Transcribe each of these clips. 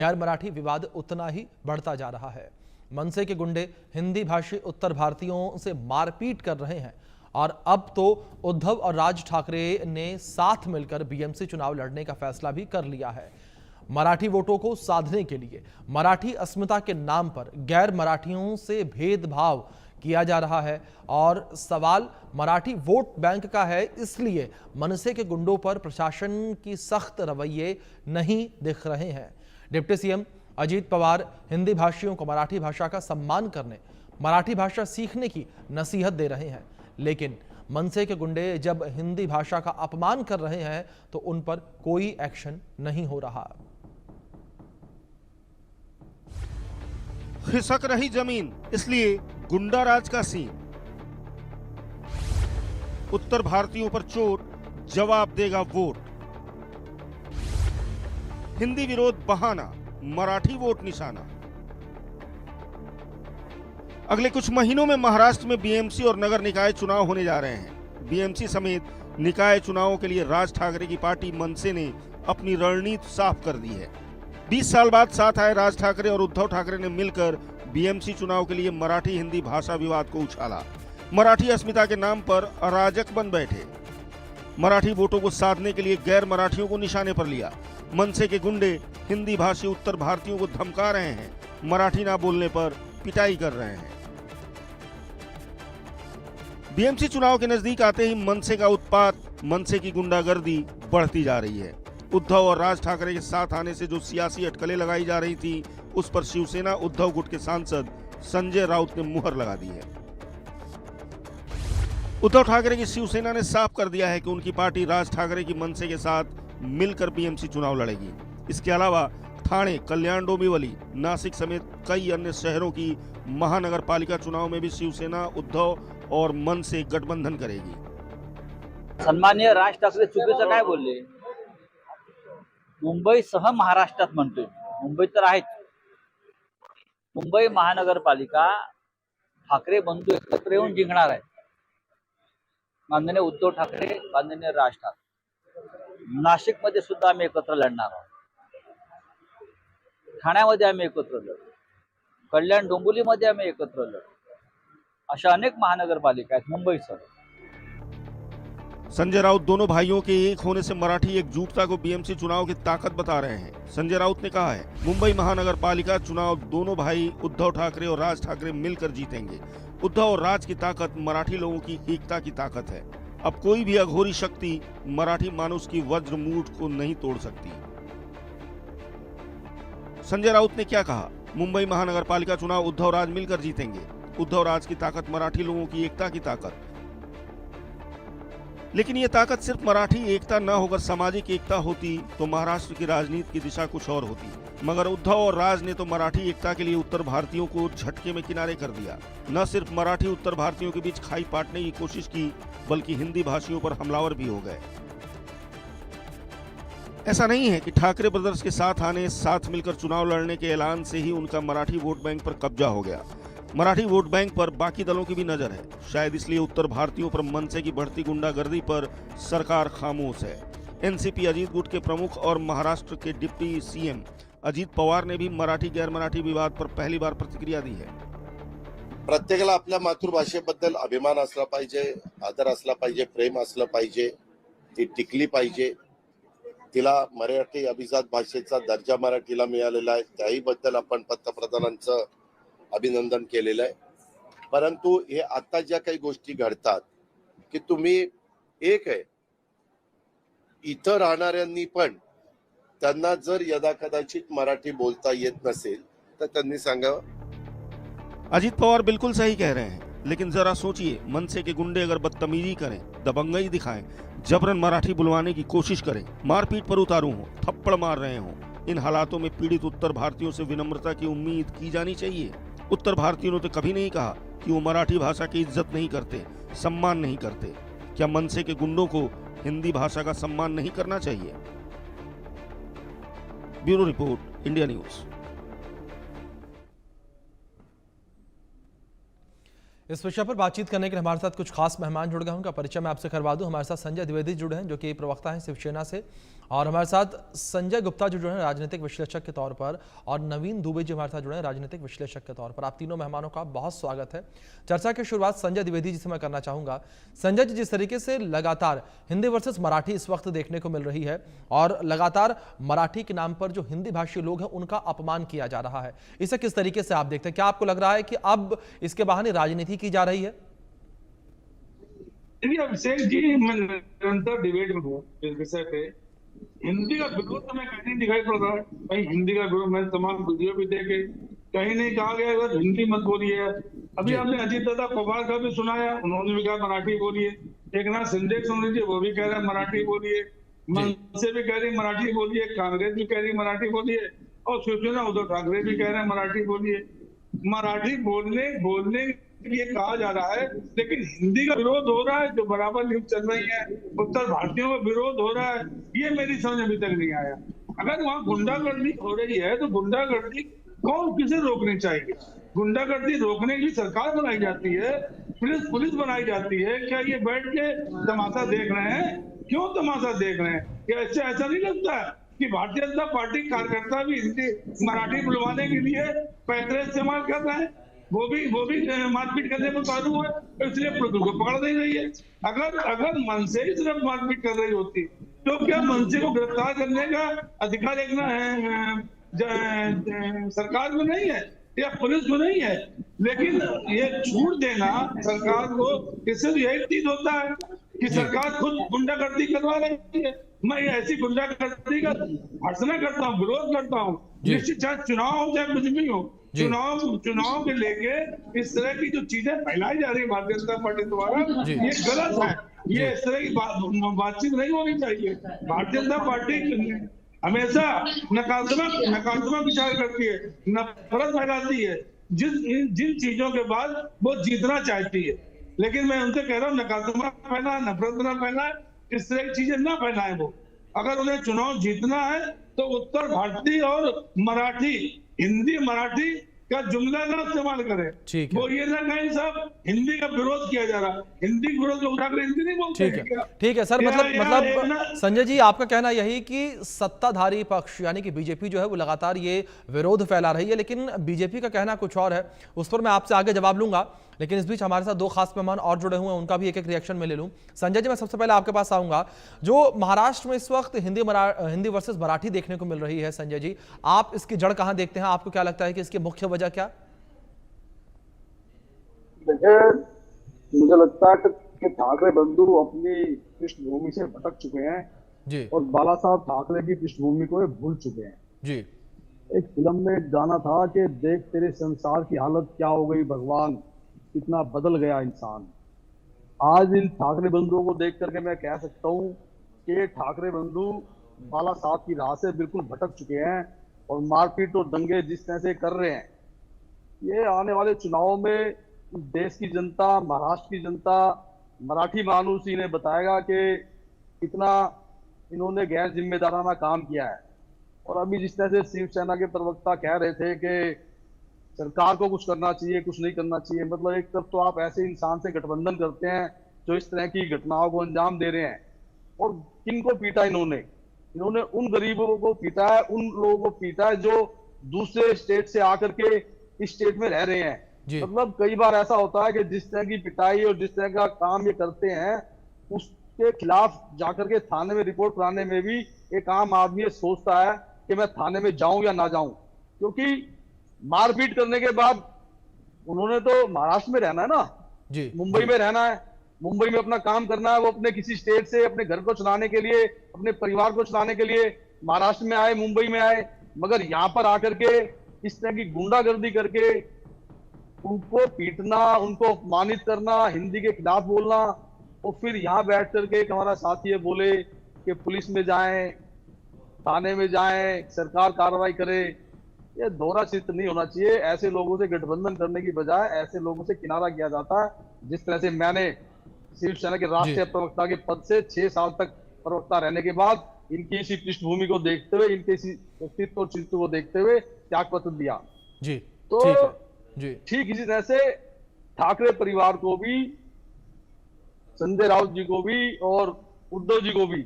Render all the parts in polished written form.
गैर मराठी विवाद उतना ही बढ़ता जा रहा है। मनसे के गुंडे हिंदी भाषी उत्तर भारतीयों से मारपीट कर रहे हैं और अब तो उद्धव और राज ठाकरे ने साथ मिलकर बीएमसी चुनाव लड़ने का फैसला भी कर लिया है। मराठी वोटों को साधने के लिए मराठी अस्मिता के नाम पर गैर मराठियों से भेदभाव किया जा रहा है और सवाल मराठी वोट बैंक का है। इसलिए मनसे के गुंडों पर प्रशासन की सख्त रवैये नहीं दिख रहे हैं। डिप्टी सीएम अजीत पवार हिंदी भाषियों को मराठी भाषा का सम्मान करने, मराठी भाषा सीखने की नसीहत दे रहे हैं, लेकिन मनसे के गुंडे जब हिंदी भाषा का अपमान कर रहे हैं तो उन पर कोई एक्शन नहीं हो रहा। खिसक रही जमीन, इसलिए गुंडा राज का सीन। उत्तर भारतीयों पर चोट, जवाब देगा वोट। हिंदी विरोध बहाना, मराठी वोट निशाना। अगले कुछ महीनों में महाराष्ट्र में बीएमसी और नगर निकाय चुनाव होने जा रहे हैं। बीएमसी समेत निकाय चुनावों के लिए राज ठाकरे की पार्टी मनसे ने अपनी रणनीति साफ कर दी है। 20 साल बाद साथ आए राज ठाकरे और उद्धव ठाकरे ने मिलकर बीएमसी चुनाव के लिए मराठी हिंदी भाषा विवाद को उछाला। मराठी अस्मिता के नाम पर अराजक बन बैठे। मराठी वोटों को साधने के लिए गैर मराठियों को निशाने पर लिया। मनसे के गुंडे हिंदी भाषी उत्तर भारतीयों को धमका रहे हैं, मराठी ना बोलने पर पिटाई कर रहे हैं। बीएमसी चुनाव के नजदीक आते ही मनसे का उत्पात, मनसे की गुंडागर्दी बढ़ती जा रही है। उद्धव और राज ठाकरे के साथ आने से जो सियासी अटकलें लगाई जा रही थी, उस पर शिवसेना उद्धव गुट के सांसद संजय राउत ने मुहर लगा दी है। उद्धव ठाकरे की शिवसेना ने साफ कर दिया है कि उनकी पार्टी राज ठाकरे की मनसे के साथ मिलकर बीएमसी चुनाव लड़ेगी। इसके अलावा ठाणे, कल्याण, डोंबिवली, नासिक समेत कई अन्य शहरों की महानगर पालिका चुनाव में भी शिवसेना उद्धव और मनसे गठबंधन करेगी। सन्माननीय राज ठाकरे चुकीचं काय बोलले? मुंबईसह महाराष्ट्रात म्हणतोय, मुंबईत तर आहेच, मुंबई महानगरपालिका ठाकरे बंधू एकत्र येऊन जिंकणार आहे। माननीय उद्धव ठाकरे, माननीय राज ठाकरे, नाशिकमध्ये सुद्धा आम्ही एकत्र लढणार आहोत, ठाण्यामध्ये आम्ही एकत्र लढू, कल्याण डोंबिवलीमध्ये आम्ही एकत्र लढू, अशा अनेक महानगरपालिका आहेत मुंबईसह। संजय राउत दोनों भाइयों के एक होने से मराठी एकजुटता को बीएमसी चुनाव की ताकत बता रहे हैं। संजय राउत ने कहा है, मुंबई महानगर पालिका चुनाव दोनों भाई उद्धव ठाकरे और राज ठाकरे मिलकर जीतेंगे। उद्धव और राज की ताकत मराठी लोगों की एकता की ताकत है। अब कोई भी अघोरी शक्ति मराठी मानुष की वज्र मूठ को नहीं तोड़ सकती। संजय राउत ने क्या कहा? मुंबई महानगर पालिका चुनाव उद्धव राज मिलकर जीतेंगे। उद्धव राज की ताकत मराठी लोगों की एकता की ताकत। लेकिन ये ताकत सिर्फ मराठी एकता न होकर सामाजिक एकता होती तो महाराष्ट्र की राजनीति की दिशा कुछ और होती। मगर उद्धव और राज ने तो मराठी एकता के लिए उत्तर भारतीयों को झटके में किनारे कर दिया। न सिर्फ मराठी उत्तर भारतीयों के बीच खाई पाटने की कोशिश की, बल्कि हिंदी भाषियों पर हमलावर भी हो गए। ऐसा नहीं है कि ठाकरे ब्रदर्स के साथ आने, साथ मिलकर चुनाव लड़ने के ऐलान से ही उनका मराठी वोट बैंक पर कब्जा हो गया। मराठी वोट बैंक पर बाकी दलों की भी नजर है। शायद इसलिए उत्तर भारतीयों पर मनसे की बढ़ती गुंडागर्दी पर सरकार खामोश है। एनसीपी अजीत गुट के प्रमुख और महाराष्ट्र के डिप्टी सीएम अजीत पवार ने भी मराठी गैर मराठी विवाद पर पहली बार प्रतिक्रिया दी है। प्रत्येकाला आपल्या मातृभाषेबद्दल अभिमान असला पाहिजे, आदर असला पाहिजे, प्रेम असलं पाहिजे, ती टिकली पाहिजे। तिला मराठी अभिजात भाषेचा दर्जा मराठीला मिळालेला आहे, त्याही बद्दल आपण पंतप्रधानांचं अभिनंदन केलेलं आहे। परंतु हे आता ज्या काही गोष्टी घडतात की तुम्ही एक आहे, इथं राहणाऱ्यांनी पण त्यांना जर यदाकदाचित मराठी बोलता येत नसेल तर त्यांनी सांगावं। अजीत पवार बिल्कुल सही कह रहे हैं, लेकिन जरा सोचिए, मनसे के गुंडे अगर बदतमीजी करें, दबंगई दिखाएं, जबरन मराठी बुलवाने की कोशिश करें, मारपीट पर उतारू हो, थप्पड़ मार रहे हो, इन हालातों में पीड़ित उत्तर भारतीयों से विनम्रता की उम्मीद की जानी चाहिए। उत्तर भारतीयों ने तो कभी नहीं कहा कि वो मराठी भाषा की इज्जत नहीं करते, सम्मान नहीं करते। क्या मनसे के गुंडों को हिंदी भाषा का सम्मान नहीं करना चाहिए? Bureau report, India news. इस विषय पर बातचीत करने के लिए हमारे साथ कुछ खास मेहमान जुड़ गए हैं। उनका परिचय मैं आपसे करवा दूं। हमारे साथ संजय द्विवेदी जुड़े हैं, जो कि प्रवक्ता हैं शिवसेना से, और हमारे साथ संजय गुप्ता जो है राजनीतिक विश्लेषक के तौर पर, और नवीन दुबे जी हमारे साथ जुड़े हैं राजनीतिक विश्लेषक के तौर पर। आप तीनों मेहमानों का बहुत स्वागत है। चर्चा की शुरुआत संजय द्विवेदी जी से मैं करना चाहूंगा। संजय जी, जिस तरीके से लगातार हिंदी वर्सेस मराठी इस वक्त देखने को मिल रही है और लगातार मराठी के नाम पर जो हिंदी भाषी लोग हैं उनका अपमान किया जा रहा है, इसे किस तरीके से आप देखते हैं? क्या आपको लग रहा है कि अब इसके बहाने राजनीति की जा रही है? अभिषेक जी, मैं निरंतर डिबेट में हूँ इस विषय पे। हिंदी का विरोध तो मैं कहीं नहीं दिखाई पड़ रहा है। भाई हिंदी का विरोध मैंने तमाम वीडियो भी देखे, कहीं नहीं कहा गया अगर हिंदी मत बोलिए। अभी आपने अजीत दादा पवार का भी सुनाया, उन्होंने भी कहा मराठी बोलिए। एक नाथ शिंदे सुन लीजिए, वो भी कह रहे हैं मराठी बोलिए। मनसे भी कह रही मराठी बोलिए, कांग्रेस भी कह रही मराठी बोलिए, और शिवसेना उद्धव ठाकरे भी कह रहे हैं मराठी बोलिए। मराठी बोलने ये कहा जा रहा है, लेकिन हिंदी का विरोध हो रहा है। जो बराबर न्यूज चल रही है, उत्तर भारतीयों का विरोध हो रहा है, ये मेरी समझ अभी तक नहीं आया। अगर वहाँ गुंडागर्दी हो रही है तो गुंडागर्दी कौन किसे रोकनी चाहिए? गुंडागर्दी रोकने की सरकार बनाई जाती है, पुलिस बनाई जाती है। क्या ये बैठ के तमाशा देख रहे हैं? क्यों तमाशा देख रहे हैं? क्या ऐसा नहीं लगता है कि भारतीय जनता पार्टी कार्यकर्ता भी हिंदी मराठी बुलवाने के लिए पैतरे इस्तेमाल कर रहे हैं? वो भी मारपीट करने पर काबू है, इसलिए पुलिस को पकड़ नहीं रही है। अगर मनसे ही सिर्फ मारपीट कर रही होती तो क्या मनसे को गिरफ्तार करने का अधिकार सरकार को नहीं है या पुलिस को नहीं है? लेकिन ये छूट देना सरकार को, इससे यही चीज होता है कि सरकार खुद गुंडागर्दी करवा रही है। मैं ऐसी गुंडागर्दी का भर्त्सना करता हूँ, विरोध करता हूँ। निश्चित चाहे चुनाव हो चाहे कुछ भी हो, चुनाव के लेके इस तरह की जो चीजें फैलाई जा रही है भारतीय जनता पार्टी द्वारा, ये गलत है। ये इस तरह की बातचीत नहीं होनी चाहिए। भारतीय जनता पार्टी हमेशा नकारात्मक विचार करती है, नफरत फैलाती है जिन चीजों के बाद वो जीतना चाहती है। लेकिन मैं उनसे कह रहा हूँ नकारात्मक फैलाए, नफरत न फैलाए, इस तरह की चीजें ना फैलाएं। वो अगर उन्हें चुनाव जीतना है तो उत्तर भारतीय और मराठी, हिंदी मराठी का जुमला ना इस्तेमाल करें। वो ये ना कहें साहब हिंदी का विरोध किया जा रहा है, हिंदी विरोध को उठाकर हिंदी नहीं बोलते। ठीक है सर, मतलब संजय जी आपका कहना यही कि सत्ताधारी पक्ष यानी कि बीजेपी जो है वो लगातार ये विरोध फैला रही है, लेकिन बीजेपी का कहना कुछ और है। उस पर मैं आपसे आगे जवाब लूंगा, लेकिन इस बीच हमारे साथ दो खास मेहमान और जुड़े हुए हैं, उनका भी एक एक रिएक्शन में ले लूं। संजय जी, मैं सबसे पहले आपके पास आऊंगा। जो महाराष्ट्र में इस वक्त हिंदी वर्सेस मराठी देखने को मिल रही है, संजय जी आप इसकी जड़ कहां देखते हैं? आपको क्या लगता है कि इसकी मुख्य वजह क्या? देखिए, मुझे लगता है कि ठाकरे बंधु अपनी पृष्ठभूमि से भटक चुके हैं जी, और बाला साहब ठाकरे की पृष्ठभूमि को भूल चुके हैं जी। एक फिल्म में एक गाना था कि देख तेरे संसार की हालत क्या हो गई भगवान, कितना बदल गया इंसान। आज इन ठाकरे बंधुओं को देख करके मैं कह सकता हूँ कि ठाकरे बंधु बाला साहब की राह से बिल्कुल भटक चुके हैं और मारपीट और दंगे जिस तरह से कर रहे हैं, ये आने वाले चुनाव में देश की जनता, महाराष्ट्र की जनता, मराठी मानुस इन्हें बताएगा कि कितना इन्होंने गैर जिम्मेदाराना काम किया है। और अभी जिस तरह से शिवसेना के प्रवक्ता कह रहे थे कि सरकार को कुछ करना चाहिए, कुछ नहीं करना चाहिए, मतलब एक तरफ तो आप ऐसे इंसान से गठबंधन करते हैं जो इस तरह की घटनाओं को अंजाम दे रहे हैं। और किनको पीटा इन्होंने उन गरीबों को पीटा है, उन लोगों को पीटा है जो दूसरे स्टेट से आकर के इस स्टेट में रह रहे हैं। मतलब कई बार ऐसा होता है कि जिस तरह की पिटाई और जिस तरह का काम ये करते हैं उसके खिलाफ जाकर के थाने में रिपोर्ट कराने में भी एक आम आदमी सोचता है कि मैं थाने में जाऊं या ना जाऊं, क्योंकि मारपीट करने के बाद उन्होंने तो महाराष्ट्र में रहना है ना जी, मुंबई में रहना है, मुंबई में अपना काम करना है। वो अपने किसी स्टेट से अपने घर को चलाने के लिए, अपने परिवार को चलाने के लिए महाराष्ट्र में आए, मुंबई में आए, मगर यहाँ पर आकर के इस तरह की गुंडागर्दी करके उनको पीटना, उनको अपमानित करना, हिंदी के खिलाफ बोलना, और फिर यहाँ बैठ करके हमारा साथी बोले कि पुलिस में जाएं, थाने में जाएं, सरकार कार्रवाई करे। ये दोहरा चित्र नहीं होना चाहिए। ऐसे लोगों से गठबंधन करने की बजाय ऐसे लोगों से किनारा किया जाता है। जिस तरह से मैंने शिवसेना के राष्ट्रीय प्रवक्ता के पद से 6 साल तक प्रवक्ता रहने के बाद इनकी इसी पृष्ठभूमि को देखते हुए, इनके इसी व्यक्तित्व और चित्त को देखते हुए त्याग पत्र दिया जी। तो ठीक इसी तरह से ठाकरे परिवार को भी, संजय राउत जी को भी और उद्धव जी को भी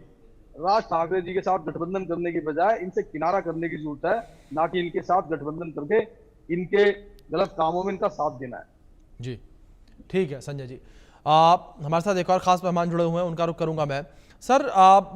राज ठाकरे जी के साथ गठबंधन करने की बजाय इनसे किनारा करने की जरूरत है, ना कि इनके साथ गठबंधन करके इनके गलत कामों में इनका साथ देना है। जी ठीक है संजय जी। हमारे साथ एक और खास मेहमान जुड़े हुए हैं, उनका रुख करूंगा मैं। सर,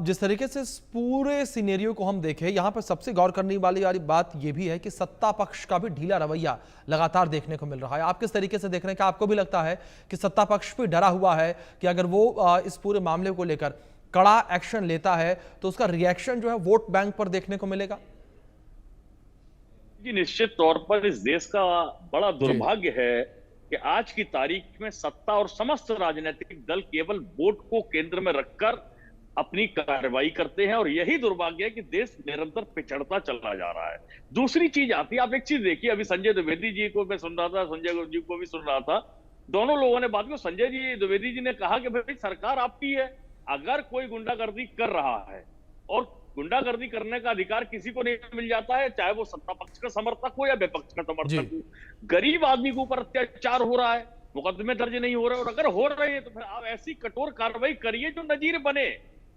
जिस तरीके से इस पूरे सिनेरियो को हम देखें, यहाँ पर सबसे गौर करने वाली बात यह भी है कि सत्ता पक्ष का भी ढीला रवैया लगातार देखने को मिल रहा है। आप किस तरीके से देख रहे हैं? क्या आपको भी लगता है कि सत्ता पक्ष भी डरा हुआ है कि अगर वो इस पूरे मामले को लेकर कड़ा एक्शन लेता है तो उसका रिएक्शन जो है वोट बैंक पर देखने को मिलेगा? जी, निश्चित तौर पर इस देश का बड़ा दुर्भाग्य है कि आज की तारीख में सत्ता और समस्त राजनीतिक दल केवल वोट को केंद्र में रखकर अपनी कार्रवाई करते हैं, और यही दुर्भाग्य है कि देश निरंतर पिछड़ता चला जा रहा है। दूसरी चीज आती है, आप एक चीज देखिए, अभी संजय द्विवेदी जी को मैं सुन रहा था, संजय जी को भी सुन रहा था, दोनों लोगों ने बात की। संजय जी द्विवेदी जी ने कहा कि भाई सरकार आपकी है, अगर कोई गुंडागर्दी कर रहा है, और गुंडागर्दी करने का अधिकार किसी को नहीं मिल जाता है, चाहे वो सत्ता पक्ष का समर्थक हो या विपक्ष का समर्थक हो। गरीब आदमी के ऊपर अत्याचार हो रहा है, मुकदमे दर्ज नहीं हो रहे, और अगर हो रहे हैं तो फिर आप ऐसी कठोर कार्रवाई करिए जो नजीर बने,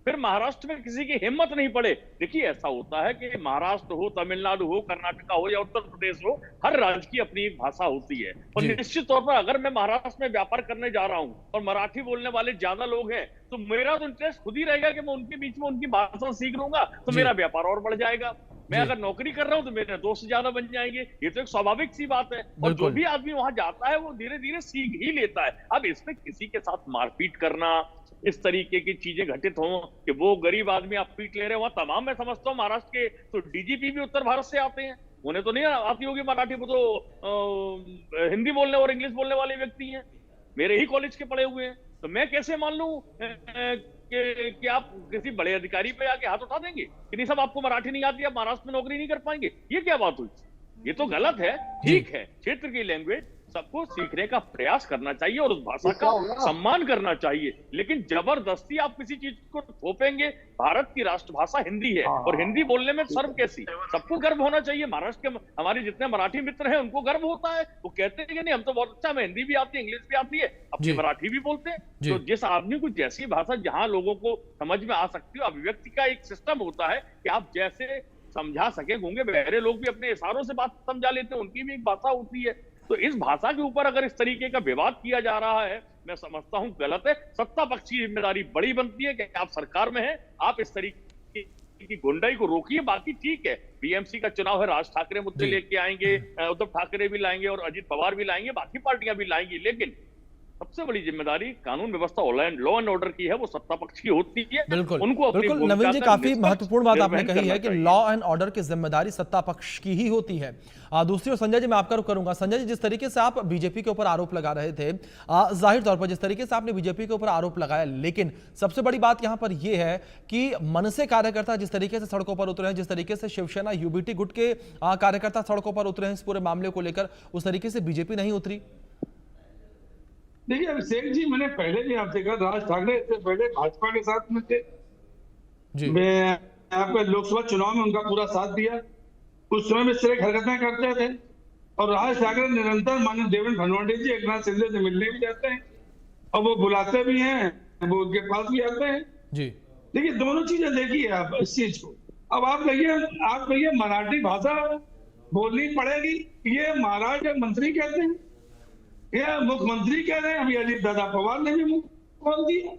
फिर महाराष्ट्र में किसी की हिम्मत नहीं पड़े। देखिए, ऐसा होता है कि महाराष्ट्र हो, तमिलनाडु हो, कर्नाटका हो या उत्तर प्रदेश हो, हर राज्य की अपनी भाषा होती है, और निश्चित तौर पर अगर मैं महाराष्ट्र में व्यापार करने जा रहा हूं और मराठी बोलने वाले ज्यादा लोग हैं, तो मेरा तो इंटरेस्ट खुद ही रहेगा कि मैं उनके बीच में उनकी भाषा सीख लूंगा, तो मेरा व्यापार और बढ़ जाएगा। मैं अगर नौकरी कर रहा हूं तो मेरे दोस्त ज्यादा बन जाएंगे। ये तो एक स्वाभाविक सी बात है, और जो भी आदमी वहां जाता है वो धीरे धीरे सीख ही लेता है। अब इसमें किसी के साथ मारपीट करना, इस तरीके की चीजें घटित हो कि वो गरीब आदमी आप पीट ले रहे हो, तमाम मैं समझता हूँ महाराष्ट्र के तो डीजीपी भी उत्तर भारत से आते हैं, उन्हें तो नहीं आती होगी मराठी, वो तो हिंदी बोलने और इंग्लिश बोलने वाले व्यक्ति हैं, मेरे ही कॉलेज के पढ़े हुए हैं। तो मैं कैसे मान लूं कि आप किसी बड़े अधिकारी पे आके हाथ उठा देंगे कि नहीं साहब आपको मराठी नहीं आती, आप महाराष्ट्र में नौकरी नहीं कर पाएंगे? ये क्या बात हुई? ये तो गलत है। ठीक है, क्षेत्र की लैंग्वेज सबको सीखने का प्रयास करना चाहिए और उस भाषा का सम्मान करना चाहिए, लेकिन जबरदस्ती आप किसी चीज को थोपेंगे। भारत की राष्ट्रभाषा हिंदी है, और हिंदी बोलने में शर्म कैसी? सबको गर्व होना चाहिए। महाराष्ट्र के हमारे जितने मराठी मित्र हैं उनको गर्व होता है, वो कहते हैं कि नहीं हम तो बहुत अच्छा, हमें हिंदी भी आती है, इंग्लिश भी आती है, अपनी मराठी भी बोलते हैं। तो जिस आदमी को जैसी भाषा जहां लोगों को समझ में आ सकती हो, अभिव्यक्ति का एक सिस्टम होता है कि आप जैसे समझा सके। गूंगे बहरे लोग भी अपने इशारों से बात समझा लेते हैं, उनकी भी एक भाषा होती है। तो इस भाषा के ऊपर अगर इस तरीके का विवाद किया जा रहा है, मैं समझता हूं गलत है। सत्ता पक्ष की जिम्मेदारी बड़ी बनती है कि आप सरकार में हैं, आप इस तरीके की गुंडाई को रोकिए। बाकी ठीक है, बीएमसी का चुनाव है, राज ठाकरे मुद्दे लेके आएंगे, उद्धव ठाकरे भी लाएंगे और अजित पवार भी लाएंगे, बाकी पार्टियां भी लाएंगी, लेकिन सबसे बड़ी जिम्मेदारी कानून व्यवस्था लॉ एंड ऑर्डर की है, वो सत्ता पक्ष की होती है। बिल्कुल, उनको बिल्कुल नवीन जी, काफी महत्वपूर्ण बात आपने कही है कि लॉ एंड ऑर्डर की जिम्मेदारी सत्ता पक्ष की ही होती है। दूसरी ओर संजय जी, मैं आपका रुख करूंगा। संजय जी, जिस तरीके से आप बीजेपी के ऊपर आरोप लगा रहे थे, जाहिर तौर पर जिस तरीके से आपने बीजेपी के ऊपर आरोप लगाया, लेकिन सबसे बड़ी बात यहां पर यह है कि मनसे कार्यकर्ता जिस तरीके से सड़कों पर उतरे हैं, जिस तरीके से शिवसेना यूबीटी गुट के कार्यकर्ता सड़कों पर उतरे हैं इस पूरे मामले को लेकर, उस तरीके से बीजेपी नहीं उतरी। देखिए अभिषेक जी, मैंने पहले भी आपसे कहा, राज ठाकरे इससे पहले भाजपा के साथ में थे जी। मैं आपके लोकसभा चुनाव में उनका पूरा साथ दिया, उस समय में सिर्फ हरकतें करते थे, और राज ठाकरे निरंतर माननीय देवेंद्र फडणवीस जी, एकनाथ शिंदे से मिलने भी जाते हैं, और वो बुलाते भी हैं, वो उनके पास भी आते हैं जी। देखिए दोनों चीजें देखिए आप इस चीज को। अब आप कहिए मराठी भाषा बोलनी पड़ेगी, ये महाराज मंत्री कहते हैं, यह मुख्यमंत्री कह रहे हैं, अभी अजित दादा पवार ने भी बोल दिया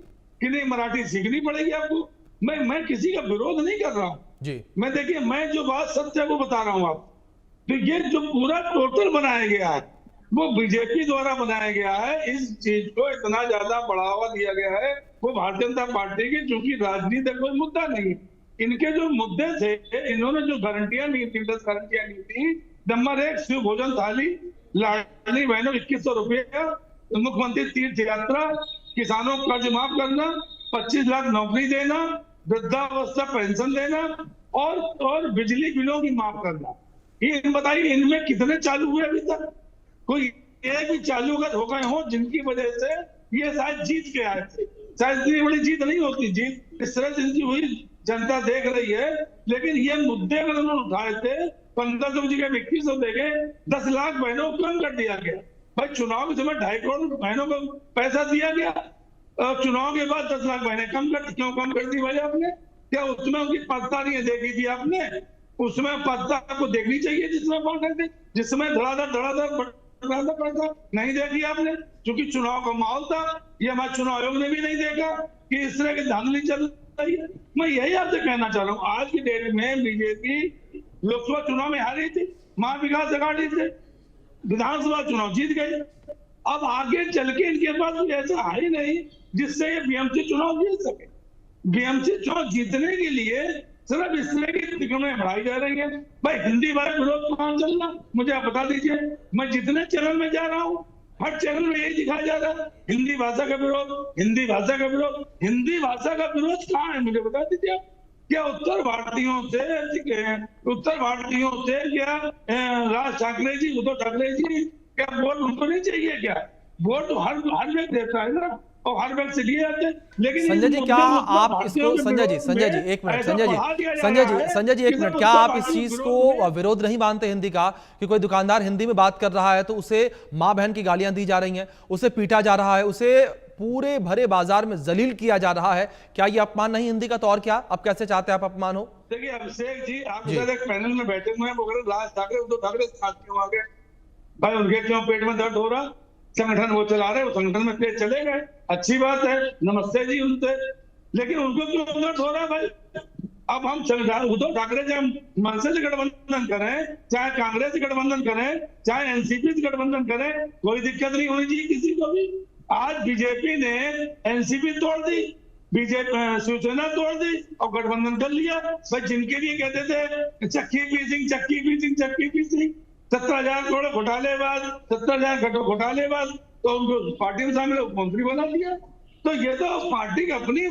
कि नहीं मराठी सीखनी पड़ेगी आपको। मैं किसी का विरोध नहीं कर रहा हूँ जी। मैं देखिए, मैं जो बात सत्य है वो बता रहा हूँ आप। तो ये जो पूरा टोटल बनाया गया है वो बीजेपी द्वारा बनाया गया है। इस चीज को इतना ज्यादा बढ़ावा दिया गया है वो भारतीय जनता पार्टी की, चूंकि राजनीति का कोई मुद्दा नहीं। इनके जो मुद्दे थे, इन्होंने जो गारंटियां ली थी, 10 गारंटियां ली थी। नंबर 1, शिव भोजन थाली, लाडली बहनों 2100 रुपया, मुख्यमंत्री तीर्थ यात्रा, किसानों को कर्ज माफ करना, 25 लाख नौकरी देना, वृद्धावस्था पेंशन देना, और बिजली बिलों की माफ करना। ये बताइए इनमें कितने चालू हुए अभी तक? कोई एक भी चालू का धोखा हो जिनकी वजह से ये शायद जीत के आए थे। शायद इतनी बड़ी जीत नहीं होती, जीत इस तरह जिनकी हुई जनता देख रही है। लेकिन ये मुद्दे अगर उन्होंने उठाए थे, 1500 की जगह 2100 देके 10 लाख बहनों को कम कर दिया गया। भाई चुनाव के समय 2.5 करोड़ बहनों को पैसा दिया गया, चुनाव के बाद 10 लाख बहनें क्यों कम कर दी भाई आपने? क्या उसमें उनकी पत्ता नहीं देखी थी आपने? उसमें पत्ता को देखनी चाहिए जिसमें पढ़ रहे थे, जिसमें धड़ाधड़ पड़ता नहीं देखी आपने, क्योंकि चुनाव का माहौल था। ये हमारे चुनाव आयोग ने भी नहीं देखा कि इस तरह की धांधली चल रही है। मैं यही आपसे कहना चाह रहा हूँ, आज की डेट में बीजेपी लोकसभा चुनाव में हारी थी, महाविकास अघाड़ी से विधानसभा चुनाव जीत गई। अब आगे चल के इनके पास कोई ऐसा है ही नहीं जिससे ये बीएमसी चुनाव जीत सके। बीएमसी चुनाव जीतने के लिए सिर्फ इस तरह की तिकड़में बढ़ाई जा रही है। भाई हिंदी भाषा विरोध कहाँ चलना, मुझे आप बता दीजिए। मैं जितने चैनल में जा रहा हूँ हर चैनल में यही दिखाया जा रहा है, हिंदी भाषा का विरोध, हिंदी भाषा का विरोध। हिंदी भाषा का विरोध कहाँ है मुझे बता दीजिए। क्या उत्तर भारतीयों से क्या राज ठाकरे जी, उद्धव ठाकरे जी, क्या वोट उनको नहीं चाहिए? क्या वोट हर व्यक्ति देता है ना, और हर व्यक्ति से लिए जाते हैं। लेकिन संजय जी क्या आप इसको, संजय जी एक मिनट, संजय जी एक मिनट, क्या आप इस चीज को विरोध नहीं मानते हिंदी का कि कोई दुकानदार हिंदी में बात कर रहा है तो उसे माँ बहन की गालियां दी जा रही हैं, उसे पीटा जा रहा है, उसे पूरे भरे बाजार में जलील किया जा रहा है? क्या ये अपमान नहीं हिंदी का? तो और क्या आप कैसे चाहते हैं आप अपमान हो? देखिए अभिषेक जी, आप एक पैनल में बैठे हुए हैं, वो राज ठाकरे, उद्धव ठाकरे साथ क्यों आ गए? भाई उनके क्यों पेट में दर्द हो रहा? संगठन वो चला रहे, वो संगठन में पेट चले गए, अच्छी बात है, नमस्ते जी उनसे। लेकिन उनको क्यों दर्द हो रहा है भाई? अब हम उद्धव ठाकरे चाहे मनसे से गठबंधन करें, चाहे कांग्रेस से गठबंधन करें, चाहे एनसीपी से गठबंधन करें, कोई दिक्कत नहीं होनी चाहिए किसी को भी। आज बीजेपी ने एनसीपी तोड़ दी, बीजेपी शिवसेना तोड़ दी और गठबंधन कर लिया। भाई जिनके लिए कहते थे चक्की पीसिंग 17,000 करोड़ घोटालेबाज, 17,000 घोटालेबाज, तो उनको पार्टी में शामिल मंत्री बना दिया। तो ये तो पार्टी की अपनी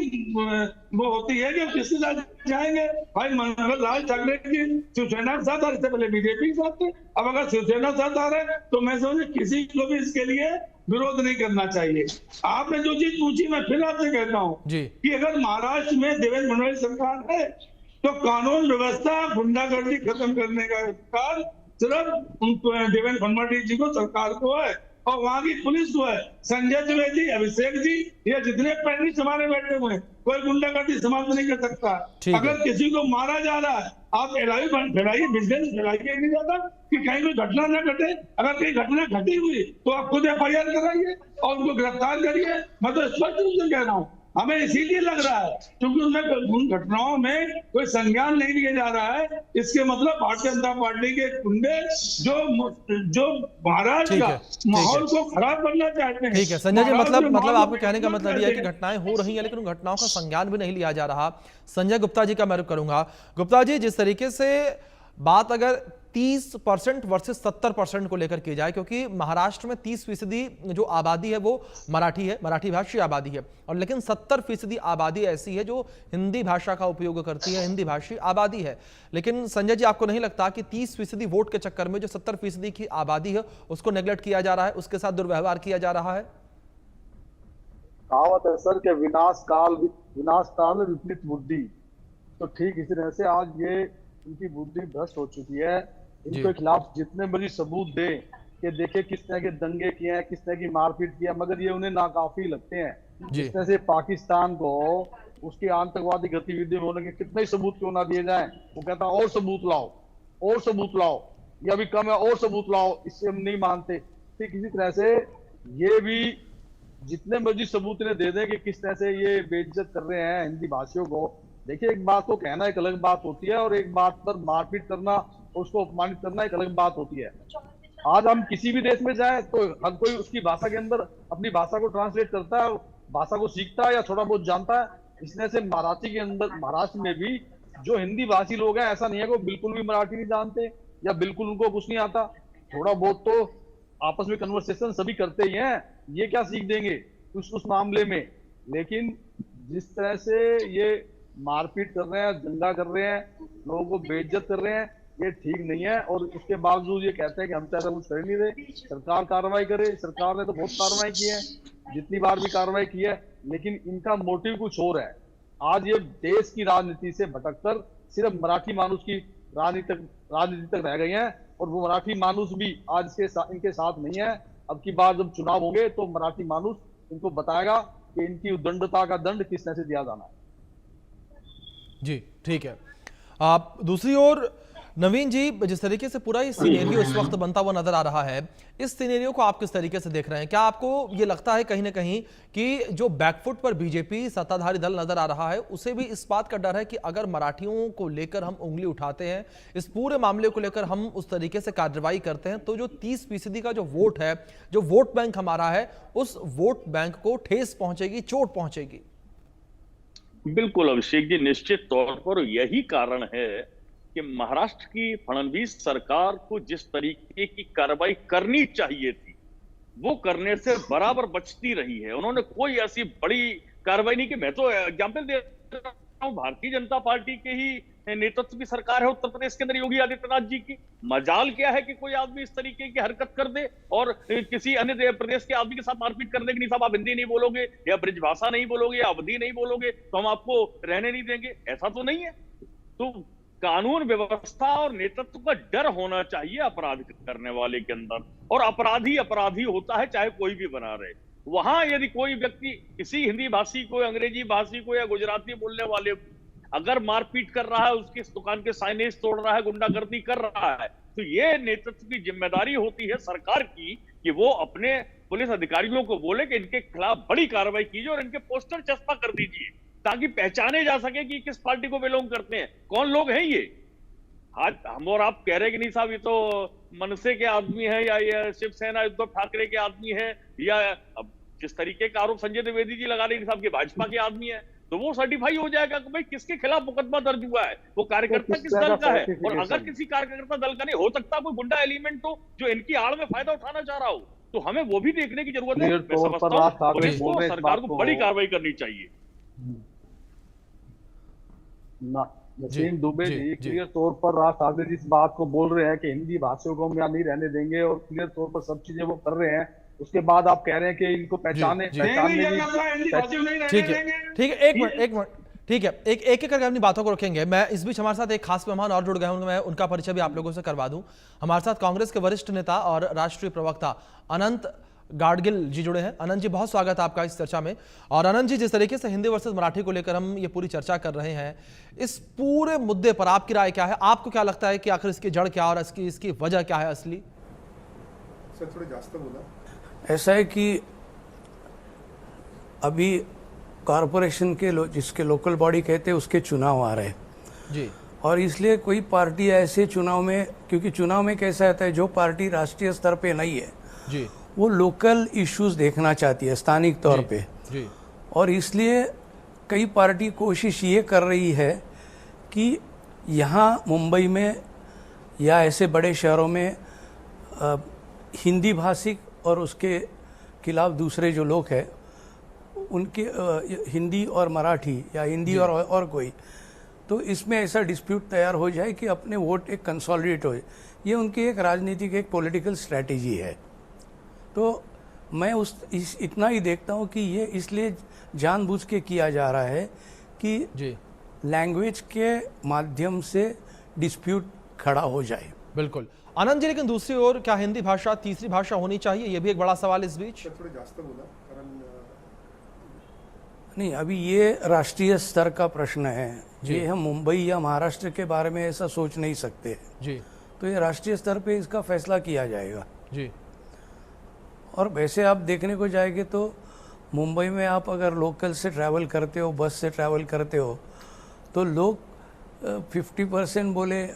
वो होती है कि किसके साथ जाएंगे। भाई मंगल राज ठाकरे की शिवसेना के साथ, इससे पहले बीजेपी के साथ थे, अब अगर शिवसेना के साथ आ रहे हैं तो मैं समझ किसी को भी इसके लिए विरोध नहीं करना चाहिए। आपने जो चीज पूछी मैं फिर आपसे कहता हूँ कि अगर महाराष्ट्र में देवेंद्र फडणवीस सरकार है तो कानून व्यवस्था, गुंडागर्दी खत्म करने का अधिकार सिर्फ देवेंद्र फडणवीस जी को, सरकार को है, और वहां की पुलिस को है। संजय द्विवेदी, अभिषेक जी, ये जितने पैनलिस्ट हमारे बैठे हुए हैं, कोई गुंडागर्दी समाप्त नहीं कर सकता। अगर किसी को मारा जा रहा है आप एलआई फैलाइए, बिजनेस फैलाइए, नहीं जाता कि कहीं कोई घटना न घटे। अगर कहीं घटना घटी हुई तो आप खुद FIR कराइए और उनको गिरफ्तार करिए। मैं तो स्पष्ट रूप से कह रहा हूँ, हमें इसीलिए लग रहा है क्योंकि उन घटनाओं में कोई संज्ञान नहीं लिया जा रहा है। इसके मतलब भारतीय जनता पार्टी के गुंडे जो महाराष्ट्र का माहौल को खराब करना चाहते हैं। ठीक है संजय जी, मतलब आपको कहने का मतलब यह है कि घटनाएं हो रही हैं लेकिन उन घटनाओं का संज्ञान भी नहीं लिया जा रहा। संजय गुप्ता जी का मैं रुख करूंगा। गुप्ता जी, जिस तरीके से बात अगर 30% वर्सेस 70% को लेकर की जाए, क्योंकि महाराष्ट्र में 30% जो आबादी है वो मराठी है, मराठी भाषी आबादी है, और लेकिन 70% आबादी ऐसी है जो हिंदी भाषा का उपयोग करती है, हिंदी भाषी आबादी है। लेकिन संजय जी, आपको नहीं लगता कि 30% वोट के चक्कर में जो 70% की आबादी है उसको नेग्लेक्ट किया जा रहा है, उसके साथ दुर्व्यवहार किया जा रहा है? कहावत है सर के विनाश काल में विपरीत बुद्धि। तो ठीक इसी तरह से आज ये इनकी बुद्धि भ्रष्ट हो चुकी है। इनके खिलाफ जितने बड़ी सबूत दे कि देखिए किस तरह के दंगे किए हैं, किस तरह की मारपीट किया, मगर ये उन्हें नाकाफी लगते हैं। जिस तरह से पाकिस्तान को उसकी आतंकवादी गतिविधि में होने के कितने सबूत क्यों ना दिए जाएं, वो कहता और सबूत लाओ, और सबूत लाओ, ये अभी कम है, और सबूत लाओ, इससे हम नहीं मानते। ठीक इसी तरह से ये भी जितने मर्जी सबूत इन्हें दे दें कि किस तरह से ये बेइज्जत कर रहे हैं हिंदी भाषियों को। देखिए, एक बात को कहना एक अलग बात होती है और एक बात पर मारपीट करना, उसको अपमानित करना एक अलग बात होती है। आज हम किसी भी देश में जाए तो हर कोई उसकी भाषा के अंदर अपनी भाषा को ट्रांसलेट करता है, भाषा को सीखता है या थोड़ा बहुत जानता है। इस तरह से मराठी के अंदर, महाराष्ट्र में भी जो हिंदी भाषी लोग हैं, ऐसा नहीं है कि बिल्कुल भी मराठी नहीं जानते या बिल्कुल उनको कुछ नहीं आता। थोड़ा बहुत तो आपस में कन्वर्सेशन सभी करते ही हैं, ये क्या सीख देंगे उस मामले में। लेकिन जिस तरह से ये मारपीट कर रहे हैं, दंगा कर रहे हैं, लोगों को बेइज्जत कर रहे हैं, ये ठीक नहीं है। और उसके बावजूद ये कहते हैं कि हम तो ऐसा कुछ कर नहीं रहे, सरकार कार्रवाई करे। सरकार ने तो बहुत कार्रवाई की है, जितनी बार भी कार्रवाई की है, लेकिन इनका मोटिव कुछ और है। आज ये देश की राजनीति से भटककर सिर्फ मराठी मानुष की राजनीति तक रह गई हैं और वो मराठी मानुष भी आज इनके साथ नहीं है। अब की बार जब चुनाव होंगे तो मराठी मानुष इनको बताएगा कि इनकी उद्दंडता का दंड किस तरह से दिया जाना है। जी, ठीक है। आप दूसरी ओर नवीन जी, जिस तरीके से पूरा ये सिनेरियो इस वक्त बनता हुआ नजर आ रहा है, इस सिनेरियो को आप किस तरीके से देख रहे हैं? क्या आपको ये लगता है कहीं ना कहीं कि जो बैकफुट पर बीजेपी सत्ताधारी दल नजर आ रहा है, उसे भी इस बात का डर है कि अगर मराठियों को लेकर हम उंगली उठाते हैं, इस पूरे मामले को लेकर हम उस तरीके से कार्रवाई करते हैं, तो जो 30% का जो वोट है, जो वोट बैंक हमारा है, उस वोट बैंक को ठेस पहुंचेगी, चोट पहुंचेगी? बिल्कुल अभिषेक जी, निश्चित तौर पर यही कारण है कि महाराष्ट्र की फडणवीस सरकार को जिस तरीके की कार्रवाई करनी चाहिए थी वो करने से बराबर बचती रही है। उन्होंने कोई ऐसी बड़ी कार्रवाई नहीं की। मैं तो एग्जाम्पल दे रहा हूं, भारतीय जनता पार्टी के ही नेतृत्व की सरकार है उत्तर प्रदेश के अंदर योगी आदित्यनाथ जी की। मजाल क्या है कि कोई आदमी इस तरीके की हरकत कर दे और किसी अन्य प्रदेश के आदमी के साथ मारपीट कर दे कि नहीं साहब आप हिंदी नहीं बोलोगे या ब्रिजभाषा नहीं बोलोगे या अवधी नहीं बोलोगे तो हम आपको रहने नहीं देंगे। ऐसा तो नहीं है। तो कानून व्यवस्था और नेतृत्व का डर होना चाहिए अपराध करने वाले के अंदर, और अपराधी अपराधी होता है चाहे कोई भी बना रहे। वहां यदि कोई व्यक्ति किसी हिंदी भाषी को, अंग्रेजी भाषी को या गुजराती बोलने वाले अगर मारपीट कर रहा है, उसकी दुकान के साइनेज तोड़ रहा है, गुंडागर्दी कर रहा है, तो ये नेतृत्व की जिम्मेदारी होती है सरकार की कि वो अपने पुलिस अधिकारियों को बोले कि इनके खिलाफ बड़ी कार्रवाई कीजिए और इनके पोस्टर चस्पा कर दीजिए ताकि पहचाने जा सके कि किस पार्टी को बिलोंग करते हैं, कौन लोग हैं ये। आज हम और आप कह रहे कि नहीं साहब ये तो मनसे के आदमी है या ये शिवसेना उद्धव ठाकरे के आदमी है, या अब जिस तरीके का आरोप संजय द्विवेदी जी लगा रहे हैं साहब के भाजपा के आदमी है, तो वो सर्टिफाई हो जाएगा कि भाई किसके खिलाफ मुकदमा दर्ज हुआ है, वो कार्यकर्ता किस दल का है। और अगर किसी कार्यकर्ता दल का नहीं हो सकता, कोई गुंडा एलिमेंट हो जो इनकी आड़ में फायदा उठाना चाह रहा हो, तो हमें वो भी देखने की जरूरत है। मैं समझता हूं पुलिस को, सरकार को बड़ी कार्रवाई करनी चाहिए। नसीम दुबे जी क्लियर तौर पर राज ठाकरे जी इस बात को बोल रहे हैं कि हिंदी भाषियों को हम यहाँ नहीं रहने देंगे, और क्लियर तौर पर सब चीजें वो कर रहे हैं। उसके बाद आप कह रहे हैं कि इनको पहचानने ठीक है, एक मिनट, ठीक है, एक करके अपनी बातों को रखेंगे। मैं इस बीच हमारे साथ एक खास मेहमान और जुड़ गए होंगे, मैं उनका परिचय भी आप लोगों से करवा दूं। हमारे साथ कांग्रेस के वरिष्ठ नेता और राष्ट्रीय प्रवक्ता अनंत गाडगिल जी जुड़े हैं। अनंत जी, बहुत स्वागत है आपका इस चर्चा में। और अनंत जी, जिस तरीके से हिंदी वर्सेस मराठी को लेकर हम ये पूरी चर्चा कर रहे हैं, इस पूरे मुद्दे पर आपकी राय क्या है? आपको क्या लगता है कि आखिर इसकी जड़ क्या और इसकी वजह क्या है असली? सर थोड़े जास्त बोला। ऐसा है कि अभी कॉरपोरेशन के जिसके लोकल बॉडी कहते हैं उसके चुनाव आ रहे हैं जी, और इसलिए कोई पार्टी ऐसे चुनाव में, क्योंकि चुनाव में कैसा रहता है, जो पार्टी राष्ट्रीय स्तर पे नहीं है जी, वो लोकल इश्यूज देखना चाहती है स्थानिक तौर पे जी, और इसलिए कई पार्टी कोशिश ये कर रही है कि यहाँ मुंबई में या ऐसे बड़े शहरों में हिंदी भाषिक और उसके खिलाफ दूसरे जो लोग हैं उनके हिंदी और मराठी या हिंदी और कोई, तो इसमें ऐसा डिस्प्यूट तैयार हो जाए कि अपने वोट एक कंसोलिडेट हो। ये उनकी एक राजनीतिक एक पॉलिटिकल स्ट्रैटेजी है। तो मैं इतना ही देखता हूँ कि ये इसलिए जानबूझ के किया जा रहा है कि लैंग्वेज के माध्यम से डिस्प्यूट खड़ा हो जाए। बिल्कुल आनंद जी, लेकिन दूसरी ओर क्या हिंदी भाषा तीसरी भाषा होनी चाहिए? ये भी एक बड़ा सवाल इस बीच। थोड़े जास्त बोला, कारण नहीं, अभी ये राष्ट्रीय स्तर का प्रश्न है। ये हम मुंबई या महाराष्ट्र के बारे में ऐसा सोच नहीं सकते जी, तो ये राष्ट्रीय स्तर पे इसका फैसला किया जाएगा जी। और वैसे आप देखने को जाएंगे तो मुंबई में आप अगर लोकल से ट्रैवल करते हो, बस से ट्रैवल करते हो, तो लोग 50% बोले,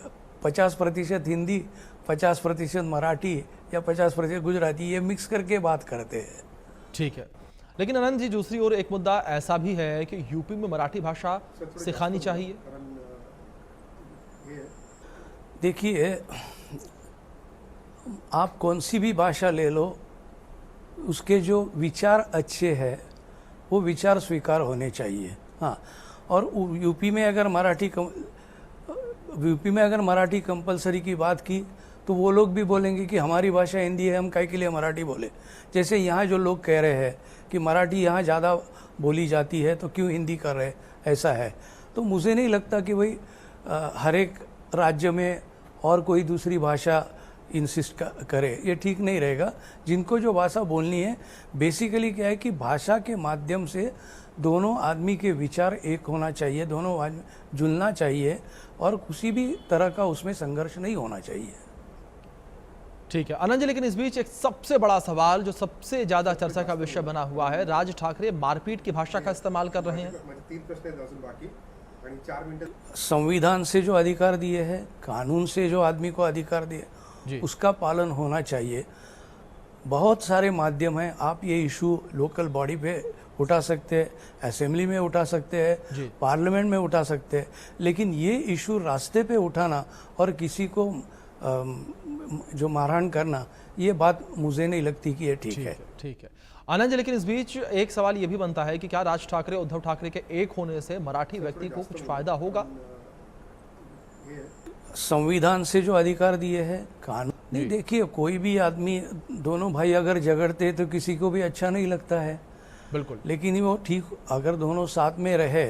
50% हिंदी, 50% मराठी या 50% गुजराती, ये मिक्स करके बात करते हैं। ठीक है, लेकिन अनंत जी, दूसरी ओर एक मुद्दा ऐसा भी है कि यूपी में मराठी भाषा सिखानी चाहिए। देखिए, आप कौन सी भी भाषा ले लो, उसके जो विचार अच्छे हैं वो विचार स्वीकार होने चाहिए। हाँ, और यूपी में अगर मराठी कंपलसरी की बात की तो वो लोग भी बोलेंगे कि हमारी भाषा हिंदी है, हम काहे के लिए मराठी बोले। जैसे यहाँ जो लोग कह रहे हैं कि मराठी यहाँ ज़्यादा बोली जाती है तो क्यों हिंदी कर रहे, ऐसा है। तो मुझे नहीं लगता कि भाई हर एक राज्य में और कोई दूसरी भाषा इंसिस्ट करे, ये ठीक नहीं रहेगा। जिनको जो भाषा बोलनी है, बेसिकली क्या है कि भाषा के माध्यम से दोनों आदमी के विचार एक होना चाहिए, दोनों आदमी जुलना चाहिए और किसी भी तरह का उसमें संघर्ष नहीं होना चाहिए। ठीक है आनंद जी, लेकिन इस बीच एक सबसे बड़ा सवाल जो सबसे ज्यादा चर्चा का विषय बना हुआ है, राज ठाकरे मारपीट की भाषा का इस्तेमाल कर रहे हैं। 3 प्रश्न आहेत अजून बाकी आणि 4 मिनिटं। संविधान से जो अधिकार दिए हैं, कानून से जो आदमी को अधिकार दिए, जी। उसका पालन होना चाहिए। बहुत सारे माध्यम हैं, आप ये इशू लोकल बॉडी पे उठा सकते हैं, असेंबली में उठा सकते जी। हैं, पार्लियामेंट में उठा सकते हैं, लेकिन ये इशू रास्ते पे उठाना और किसी को जो मारहाण करना, ये बात मुझे नहीं लगती कि ये ठीक है। ठीक है आनंद जी, लेकिन इस बीच एक सवाल ये भी बनता है कि क्या राज ठाकरे उद्धव ठाकरे के एक होने से मराठी व्यक्ति को कुछ फायदा होगा? संविधान से जो अधिकार दिए हैं, कानून नहीं, देखिए कोई भी आदमी, दोनों भाई अगर झगड़ते तो किसी को भी अच्छा नहीं लगता है, बिल्कुल, लेकिन वो ठीक, अगर दोनों साथ में रहे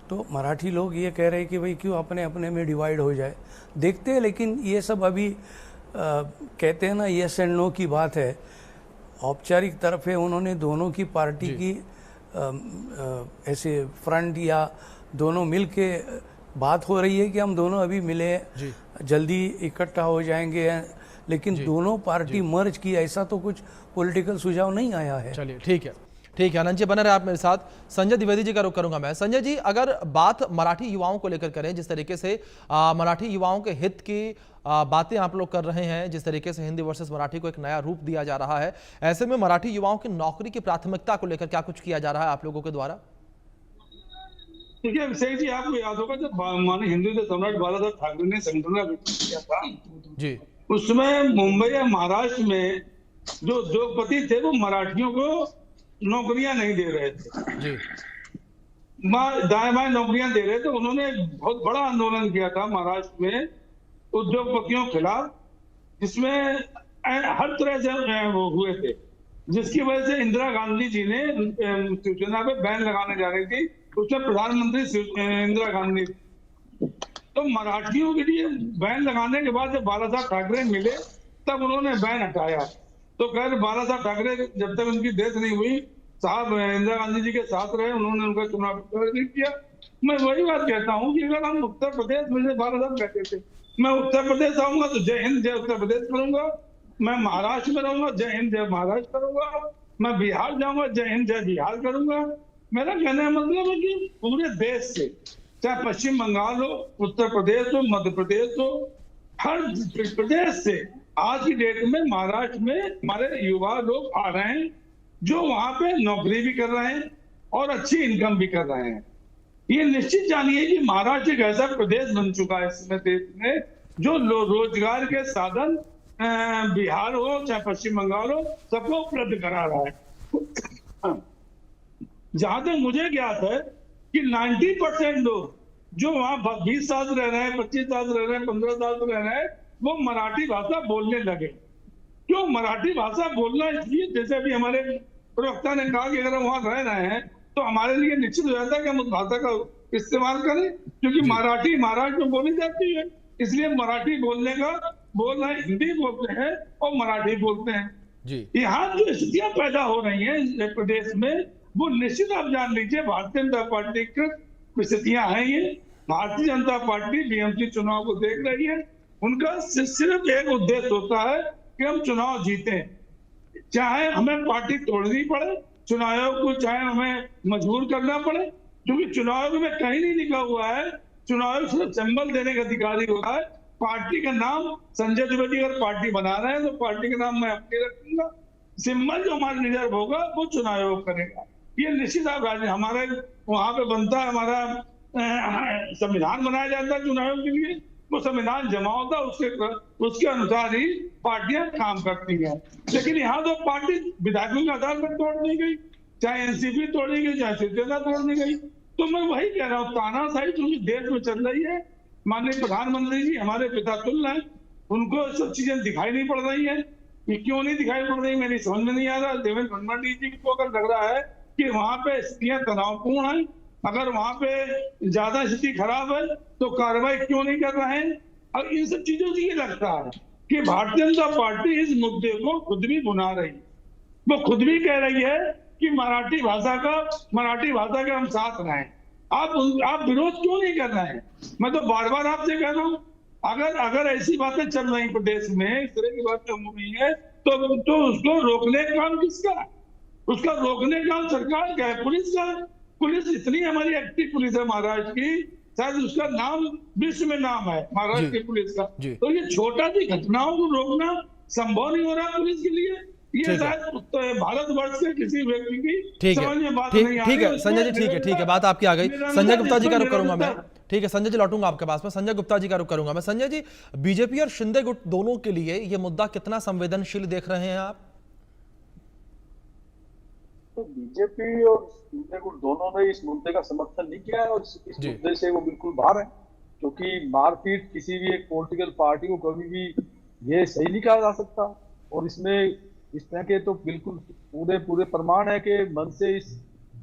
तो मराठी लोग ये कह रहे हैं कि भाई क्यों अपने अपने में डिवाइड हो जाए, देखते हैं। लेकिन ये सब अभी कहते हैं ना, यस एंड नो की बात है, औपचारिक तरफ है, उन्होंने दोनों की पार्टी की ऐसे फ्रंट या दोनों मिल के बात हो रही है कि हम दोनों अभी मिले, जल्दी इकट्ठा हो जाएंगे, लेकिन दोनों पार्टी मर्ज की, ऐसा तो कुछ पॉलिटिकल सुझाव नहीं आया है। चलिए ठीक है आनंद जी, बने रहे आप मेरे साथ। संजय द्विवेदी जी का रुख करूंगा मैं। संजय जी, अगर बात मराठी युवाओं को लेकर करें, जिस तरीके से मराठी युवाओं के हित की बातें आप लोग कर रहे हैं, जिस तरीके से हिंदी वर्सेस मराठी को एक नया रूप दिया जा रहा है, ऐसे में मराठी युवाओं की नौकरी की प्राथमिकता को लेकर क्या कुछ किया जा रहा है आप लोगों के द्वारा? देखिए अभिषेक जी, आपको याद होगा जब माननीय हिंदू के सम्राट बाला ठाकरे ने संगठन का गठन किया था जी, उसमें मुंबई या महाराष्ट्र में जो उद्योगपति थे वो मराठियों को नौकरियां नहीं दे रहे थे जी, दाएं बाएं नौकरियां दे रहे थे। उन्होंने बहुत बड़ा आंदोलन किया था महाराष्ट्र में उद्योगपतियों के खिलाफ, जिसमें हर तरह से वो हुए थे, जिसकी वजह से इंदिरा गांधी जी ने शिवसेना पे बैन लगाने जा रही थी, उसमें प्रधानमंत्री इंदिरा गांधी। तो मराठियों के लिए बैन लगाने के बाद जब बाला साहब ठाकरे मिले तब उन्होंने बैन हटाया। तो खैर बाला साहब ठाकरे जब तक उनकी डेथ नहीं हुई, साहब इंदिरा गांधी जी के साथ रहे, उन्होंने उनका चुनाव नहीं किया। मैं वही बात कहता हूँ कि अगर हम उत्तर प्रदेश में, बाला साहब कहते थे मैं उत्तर प्रदेश आऊंगा तो जय हिंद जय उत्तर प्रदेश करूंगा, मैं महाराष्ट्र में रहूंगा जय हिंद जय महाराष्ट्र करूंगा, मैं बिहार जाऊंगा जय हिंद जय बिहार करूंगा। मेरा कहने का मतलब है कि पूरे देश से, चाहे पश्चिम बंगाल हो, उत्तर प्रदेश हो, मध्य प्रदेश हो, हर प्रदेश से आज की डेट में महाराष्ट्र में हमारे युवा लोग आ रहे हैं, जो वहां पे नौकरी भी कर रहे हैं और अच्छी इनकम भी कर रहे हैं। ये निश्चित जानिए कि महाराष्ट्र एक ऐसा प्रदेश बन चुका है इसमें देश में जो रोजगार के साधन बिहार हो चाहे पश्चिम बंगाल हो सबको उपलब्ध करा रहा है। जहां तक मुझे ज्ञात है कि 90% लोग जो वहां 20 साल रह रहे हैं, 25 साल रह रहे हैं, 15 साल रह रहे हैं, वो मराठी भाषा बोलने लगे। क्यों मराठी भाषा बोलना? इसलिए जैसे अभी हमारे प्रवक्ता ने कहा कि अगर हम वहां रह रहे हैं तो हमारे लिए निश्चित हो जाता है कि हम उस भाषा का इस्तेमाल करें, क्योंकि मराठी महाराष्ट्र में बोली जाती है, इसलिए मराठी बोलने का बोलना, हिंदी बोलते हैं और मराठी बोलते हैं जी। यहाँ जो स्थितियां पैदा हो रही हैं प्रदेश में, वो निश्चित आप जान लीजिए भारतीय जनता पार्टी की स्थितियां हैं। ये भारतीय जनता पार्टी बीएमसी चुनाव को देख रही है, उनका सिर्फ एक उद्देश्य होता है कि हम चुनाव जीतें, चाहे हमें पार्टी तोड़नी पड़े, चुनाव आयोग को चाहे हमें मजबूर करना पड़े, क्योंकि चुनाव आयोग में कहीं नहीं लिखा हुआ है, चुनाव आयोग सिर्फ सिंबल देने का अधिकारी होता है। पार्टी का नाम संजय द्विवेदी अगर पार्टी बना रहे हैं तो पार्टी का नाम मैं अपने रखूंगा, सिंबल जो हमारा रिजर्व होगा वो चुनाव आयोग करेगा। ये निश्चित आप हमारे वहां पे बनता है, हमारा संविधान बनाया जाता है चुनाव आयोग के लिए, वो संविधान जमा होता है, उसके अनुसार ही पार्टियां काम करती हैं। लेकिन यहाँ तो पार्टी विधायकों के आधार पर तोड़ दी गई, चाहे एनसीपी तोड़ी गई, चाहे शिवसेना तोड़ दी गई। तो मैं वही कह रहा हूँ, तानाशाही जो देश में चल रही है, माननीय प्रधानमंत्री जी हमारे पिता तुल्य हैं, उनको सब चीजें दिखाई नहीं पड़ रही है। ये क्यों नहीं दिखाई पड़ रही मेरी समझ में नहीं आ रहा। देवेंद्र फडणवीस जी को अगर लग रहा है कि वहां पे स्थितियां तनावपूर्ण है, अगर वहां पे ज्यादा स्थिति खराब है तो कार्रवाई क्यों नहीं कर रहे हैं, और इन सब चीजों से ये लगता है कि भारतीय जनता पार्टी इस मुद्दे को खुद भी भुना रही है। वो खुद भी कह रही है कि मराठी भाषा के हम साथ रहें। आप विरोध क्यों नहीं कर रहे हैं? मैं तो बार बार आपसे कह रहा हूँ, अगर ऐसी बातें चल रही प्रदेश में, इस तरह की बातें हो रही है, तो उसको रोकने का काम किसका है? उसका रोकने का काम सरकार का है, पुलिस का है। पुलिस इतनी हमारी एक्टिव पुलिस है महाराष्ट्र की, शायद उसका नाम विश्व में नाम है महाराष्ट्र की पुलिस का। तो ये छोटा सी घटनाओं को रोकना संभव नहीं हो रहा पुलिस के लिए। ये शायद भारतवर्ष के किसी व्यक्ति की समझ में बात नहीं आ रही। ठीक है संजय जी, ठीक है, बात आपकी आ गई। संजय गुप्ता जी का रुख करूंगा मैं। ठीक है संजय जी, लौटूंगा आपके पास में। संजय गुप्ता जी का रुख करूंगा मैं। संजय जी, बीजेपी और शिंदे गुट दोनों के लिए ये मुद्दा कितना संवेदनशील देख रहे हैं आप? तो बीजेपी और शिंदे गुट दोनों ने इस मुद्दे का समर्थन नहीं किया है और इस मुद्दे से वो बिल्कुल बाहर है, क्योंकि मारपीट किसी भी एक पॉलिटिकल पार्टी को कभी भी ये सही नहीं कहा जा सकता। और इसमें इस तरह के तो बिल्कुल पूरे प्रमाण है कि मन से इस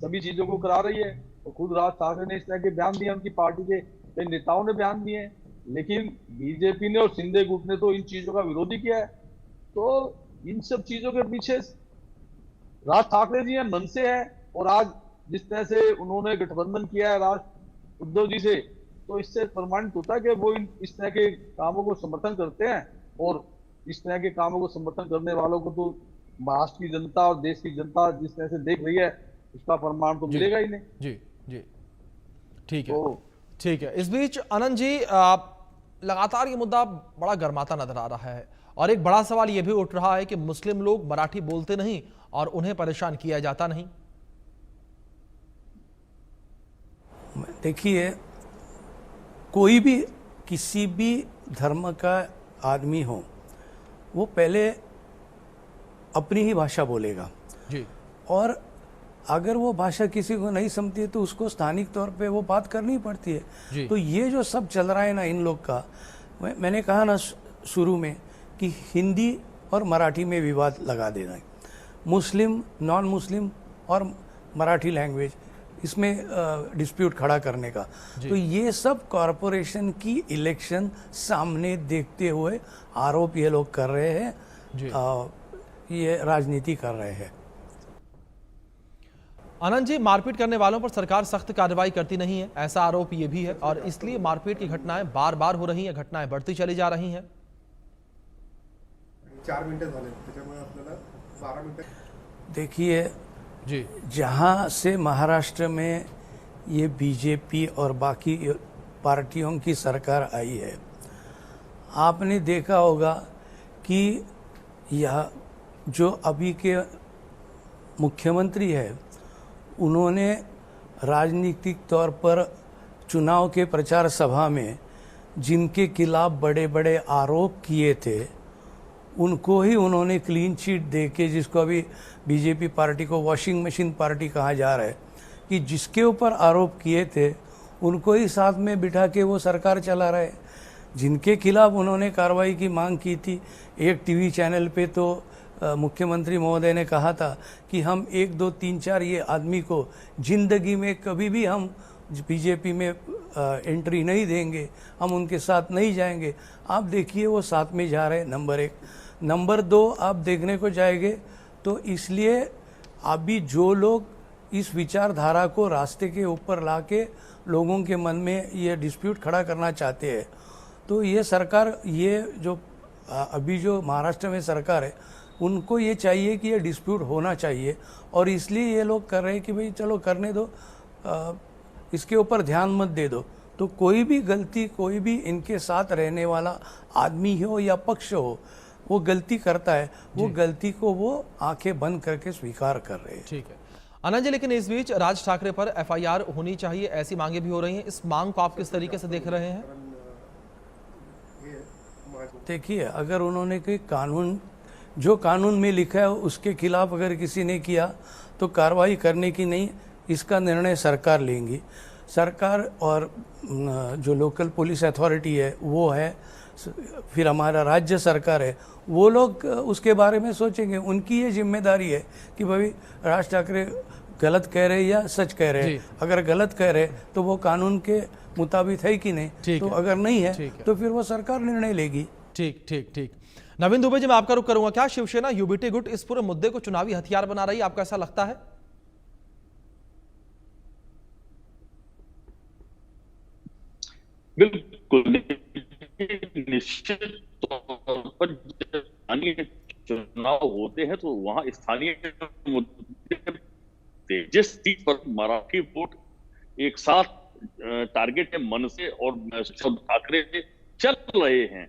सभी चीजों को करा रही है। और खुद राज ठाकरे ने इस तरह के बयान दिए, उनकी पार्टी के कई नेताओं ने बयान दिए हैं, लेकिन बीजेपी ने और शिंदे गुट ने तो इन चीजों का विरोध ही किया है। तो इन सब चीजों के पीछे राज ठाकरे जी है, मन से है। और आज जिस तरह से उन्होंने गठबंधन किया है राज उद्धव जी से, तो इससे प्रमाणित होता है कि वो इस तरह के कामों को समर्थन करते हैं। और इस तरह के कामों को समर्थन करने वालों को तो महाराष्ट्र की जनता और देश की जनता जिस तरह से देख रही है, उसका प्रमाण तो मिलेगा ही नहीं। जी ठीक है। इस बीच आनंद जी, लगातार ये मुद्दा बड़ा गर्माता नजर आ रहा है और एक बड़ा सवाल ये भी उठ रहा है कि मुस्लिम लोग मराठी बोलते नहीं और उन्हें परेशान किया जाता नहीं। देखिए, कोई भी किसी भी धर्म का आदमी हो, वो पहले अपनी ही भाषा बोलेगा जी। और अगर वो भाषा किसी को नहीं समझती है तो उसको स्थानिक तौर पे वो बात करनी पड़ती है। तो ये जो सब चल रहा है ना इन लोग का, मैंने कहा ना शुरू में कि हिंदी और मराठी में विवाद लगा देना है, मुस्लिम नॉन मुस्लिम और मराठी लैंग्वेज इसमें डिस्प्यूट खड़ा करने का। तो ये सब कॉरपोरेशन की इलेक्शन सामने देखते हुए आरोप ये लोग कर रहे हैं, ये राजनीति कर रहे हैं। आनंद जी, मारपीट करने वालों पर सरकार सख्त कार्रवाई करती नहीं है, ऐसा आरोप ये भी है और इसलिए मारपीट की घटनाएं बार बार हो रही हैं, घटनाएं बढ़ती चली जा रही हैं। 4 मिनिटं झाले, त्याच्यामुळे आपल्याला 12 मिनिटं। देखिए जी, जहाँ से महाराष्ट्र में ये बीजेपी और बाकी पार्टियों की सरकार आई है, आपने देखा होगा कि यह जो अभी के मुख्यमंत्री है, उन्होंने राजनीतिक तौर पर चुनाव के प्रचार सभा में जिनके खिलाफ बड़े बड़े आरोप किए थे, उनको ही उन्होंने क्लीन चिट दे के, जिसको अभी बीजेपी पार्टी को वॉशिंग मशीन पार्टी कहा जा रहा है, कि जिसके ऊपर आरोप किए थे उनको ही साथ में बिठा के वो सरकार चला रहे। जिनके खिलाफ उन्होंने कार्रवाई की मांग की थी, एक टीवी चैनल पे तो मुख्यमंत्री महोदय ने कहा था कि हम 1, 2, 3, 4 ये आदमी को जिंदगी में कभी भी हम बीजेपी में एंट्री नहीं देंगे, हम उनके साथ नहीं जाएंगे। आप देखिए वो साथ में जा रहे हैं, नंबर 1। नंबर 2, आप देखने को जाएंगे तो इसलिए अभी जो लोग इस विचारधारा को रास्ते के ऊपर लाके लोगों के मन में ये डिस्प्यूट खड़ा करना चाहते हैं, तो ये सरकार, ये जो अभी जो महाराष्ट्र में सरकार है, उनको ये चाहिए कि ये डिस्प्यूट होना चाहिए और इसलिए ये लोग कर रहे हैं कि भाई चलो करने दो, इसके ऊपर ध्यान मत दे दो। तो कोई भी गलती, कोई भी इनके साथ रहने वाला आदमी हो या पक्ष हो, वो गलती करता है, वो गलती को वो आंखें बंद करके स्वीकार कर रहे हैं। ठीक है आनंद जी, लेकिन इस बीच राज ठाकरे पर FIR होनी चाहिए, ऐसी मांगे भी हो रही हैं। इस मांग को आप किस तरीके से देख रहे हैं? देखिए, अगर उन्होंने कोई कानून, जो कानून में लिखा है उसके खिलाफ अगर किसी ने किया तो कार्रवाई करने की नहीं, इसका निर्णय सरकार लेंगी। सरकार और जो लोकल पुलिस अथॉरिटी है वो है, फिर हमारा राज्य सरकार है, वो लोग उसके बारे में सोचेंगे। उनकी ये जिम्मेदारी है कि भाई राज ठाकरे गलत कह रहे या सच कह रहे। अगर गलत कह रहे तो वो कानून के मुताबिक है कि नहीं, तो अगर नहीं है तो फिर वो सरकार निर्णय लेगी। ठीक। नवीन दुबे जी, मैं आपका रुख करूंगा। क्या शिवसेना यूबीटी गुट इस पूरे मुद्दे को चुनावी हथियार बना रही है, आपको ऐसा लगता है? बिल्कुल, निश्चित तौर पर स्थानीय चुनाव होते हैं तो वहां स्थानीय मुद्दे, जिस सीट पर मराठी वोट एक साथ टारगेट है मनसे और ठाकरे चल रहे हैं,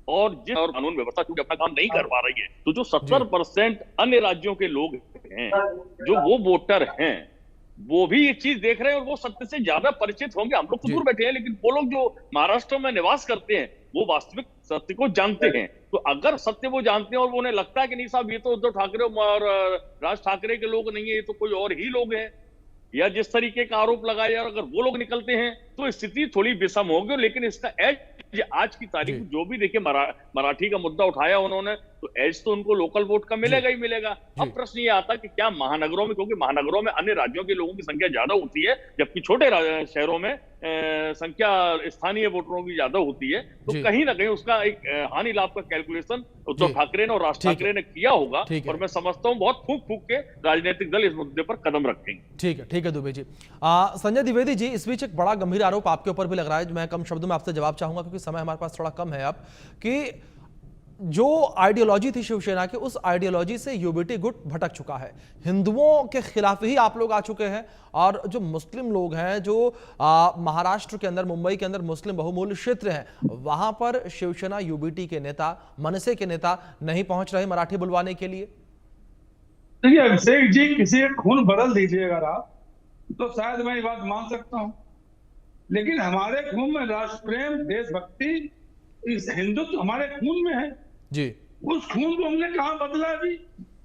और जिस और कानून व्यवस्था क्योंकि अपना काम नहीं कर पा रही है, तो जो 70% अन्य राज्यों के लोग हैं, जो वो वोटर हैं, वो भी ये चीज देख रहे हैं और वो सत्य से ज्यादा परिचित होंगे। हम लोग तो दूर बैठे हैं, लेकिन वो लोग जो महाराष्ट्र में निवास करते हैं वो वास्तविक सत्य को जानते हैं। तो अगर सत्य वो जानते हैं और वो उन्हें लगता है कि नहीं साहब ये तो उद्धव ठाकरे और राज ठाकरे के लोग नहीं है, ये तो कोई और ही लोग हैं, या जिस तरीके का आरोप लगाया, और अगर वो लोग निकलते हैं तो स्थिति थोड़ी विषम होगी। लेकिन इसका एज आज की तारीख में जो भी देखिए मराठी का मुद्दा उठाया उन्होंने, तो एज तो उनको लोकल वोट का मिलेगा ही मिलेगा। अब प्रश्न ये आता कि क्या महानगरों में, क्योंकि महानगरों में अन्य राज्यों के लोगों की संख्या ज्यादा होती है, जबकि छोटे शहरों में संख्या स्थानीय वोटरों की ज्यादा होती है, तो कहीं ना कहीं उसका एक हानि लाभ का कैलकुलेशन उद्धव ठाकरे ने और राज ठाकरे ने किया होगा, और मैं समझता हूँ बहुत फूंक फूंक के राजनीतिक दल इस मुद्दे पर कदम रखेंगे। ठीक है दुबे जी। संजय द्विवेदी जी, इस बीच एक बड़ा गंभीर आरोप आपके ऊपर भी लग रहा है, मैं कम शब्दों में आपसे जवाब चाहूंगा क्योंकि समय हमारे पास थोड़ा कम है अब, कि जो आइडियोलॉजी थी शिवसेना की, उस आइडियोलॉजी से यूबीटी गुट भटक चुका है, हिंदुओं के खिलाफ ही आप लोग आ चुके हैं, और जो मुस्लिम लोग हैं, जो महाराष्ट्र के अंदर, मुंबई के अंदर मुस्लिम बहुमूल्य क्षेत्र हैं, वहां पर शिवसेना यूबीटी के नेता, मनसे के नेता नहीं पहुंच रहे मराठी बुलवाने के लिए। देखिए अभिषेक जी, किसी का खून बदल दीजिएगा आप तो शायद मैं ये बात मान सकता हूं, लेकिन हमारे खून में राष्ट्र प्रेम, देशभक्ति, इस हिंदुत्व हमारे खून में है जी। उस खून को हमने कहां बदला अभी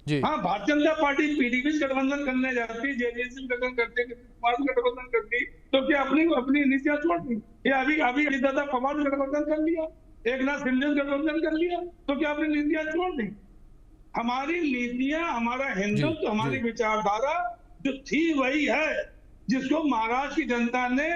जी। हाँ, भारतीय जनता पार्टी पीडीपी से गठबंधन करने जाती, जेडीएस से गठबंधन करती, गठबंधन करती, तो क्या अपनी नीतियां छोड़ दी? या अभी दादा पवार से गठबंधन कर लिया, एक नाथ शिंदे से गठबंधन कर लिया, तो क्या अपनी नीतियां छोड़ दी? हमारी नीतियां, हमारा हिंदुत्व, हमारी विचारधारा जो थी वही है, जिसको महाराष्ट्र की जनता ने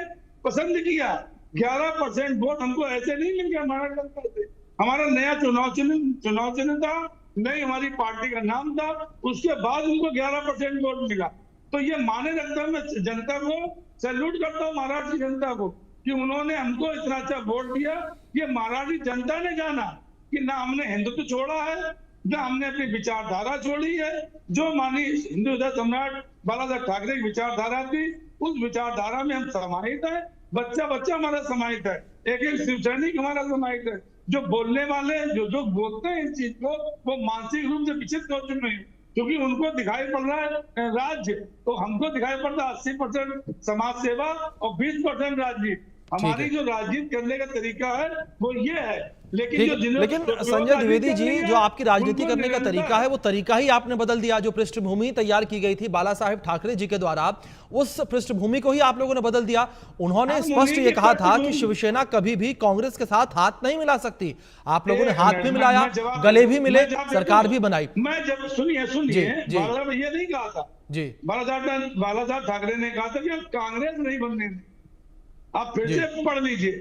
पसंद किया। 11% वोट हमको ऐसे नहीं मिल गया महाराष्ट्र जनता से, हमारा नया चुनाव चिन्ह था, नई हमारी पार्टी का नाम था, उसके बाद उनको 11% वोट मिला। तो ये माने रखता हूं मैं जनता को, सैल्यूट करता हूँ महाराष्ट्र की जनता को कि उन्होंने हमको इतना अच्छा वोट दिया। ये महाराष्ट्र की जनता ने जाना कि ना हमने हिंदुत्व छोड़ा है, ना हमने अपनी विचारधारा छोड़ी है। जो मानी हिंदू हृदय सम्राट बाला साहब ठाकरे की विचारधारा थी, उस विचारधारा में हम समाहित है, बच्चा बच्चा हमारा समाहित है, एक एक शिव सैनिक हमारा समाहित है। जो बोलने वाले, जो बोलते हैं इस चीज को, वो मानसिक रूप से विचलित हो चुके हैं, क्योंकि उनको दिखाई पड़ रहा है राज्य, तो हमको दिखाई पड़ रहा है 80% समाज सेवा और 20% राजनीति। हमारी जो राजनीति करने का तरीका है वो ये है। लेकिन संजय द्विवेदी जी, जो आपकी राजनीति करने का तरीका है, वो तरीका ही आपने बदल दिया। जो पृष्ठभूमि तैयार की गई थी बाला साहेब ठाकरे जी के द्वारा, उस पृष्ठभूमि को ही आप लोगों ने बदल दिया। उन्होंने स्पष्ट ये कहा था कि शिवसेना कभी भी कांग्रेस के साथ हाथ नहीं मिला सकती। आप लोगों ने हाथ भी मिलाया, गले भी मिले, सरकार भी बनाई। मैं जब सुनिए बाला ये नहीं कहा था जी, बाला साहब ठाकरे ने कहा था कि हम कांग्रेस नहीं बनने दें। आप फिर से पढ़ लीजिए,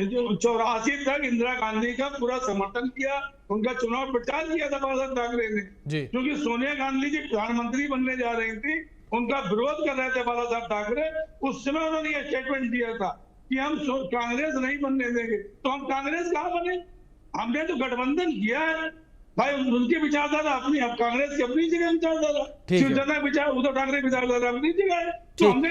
जो 84 तक इंदिरा गांधी का पूरा समर्थन किया, उनका चुनाव प्रचार किया था बाला साहब ठाकरे ने, क्योंकि सोनिया गांधी जी प्रधानमंत्री बनने जा रही थी, उनका विरोध कर रहे थे बाला साहब ठाकरे। उस समय उन्होंने ये स्टेटमेंट दिया था कि हम कांग्रेस नहीं बनने देंगे। तो हम कांग्रेस कहाँ बने? हमने तो गठबंधन किया है भाई, उनकी विचारधारा अपनी, अब कांग्रेस की अपनी जगह विचारधारा, शिवसेना विचार, उद्धव ठाकरे विचारधारा अपनी जगह है। तो हमने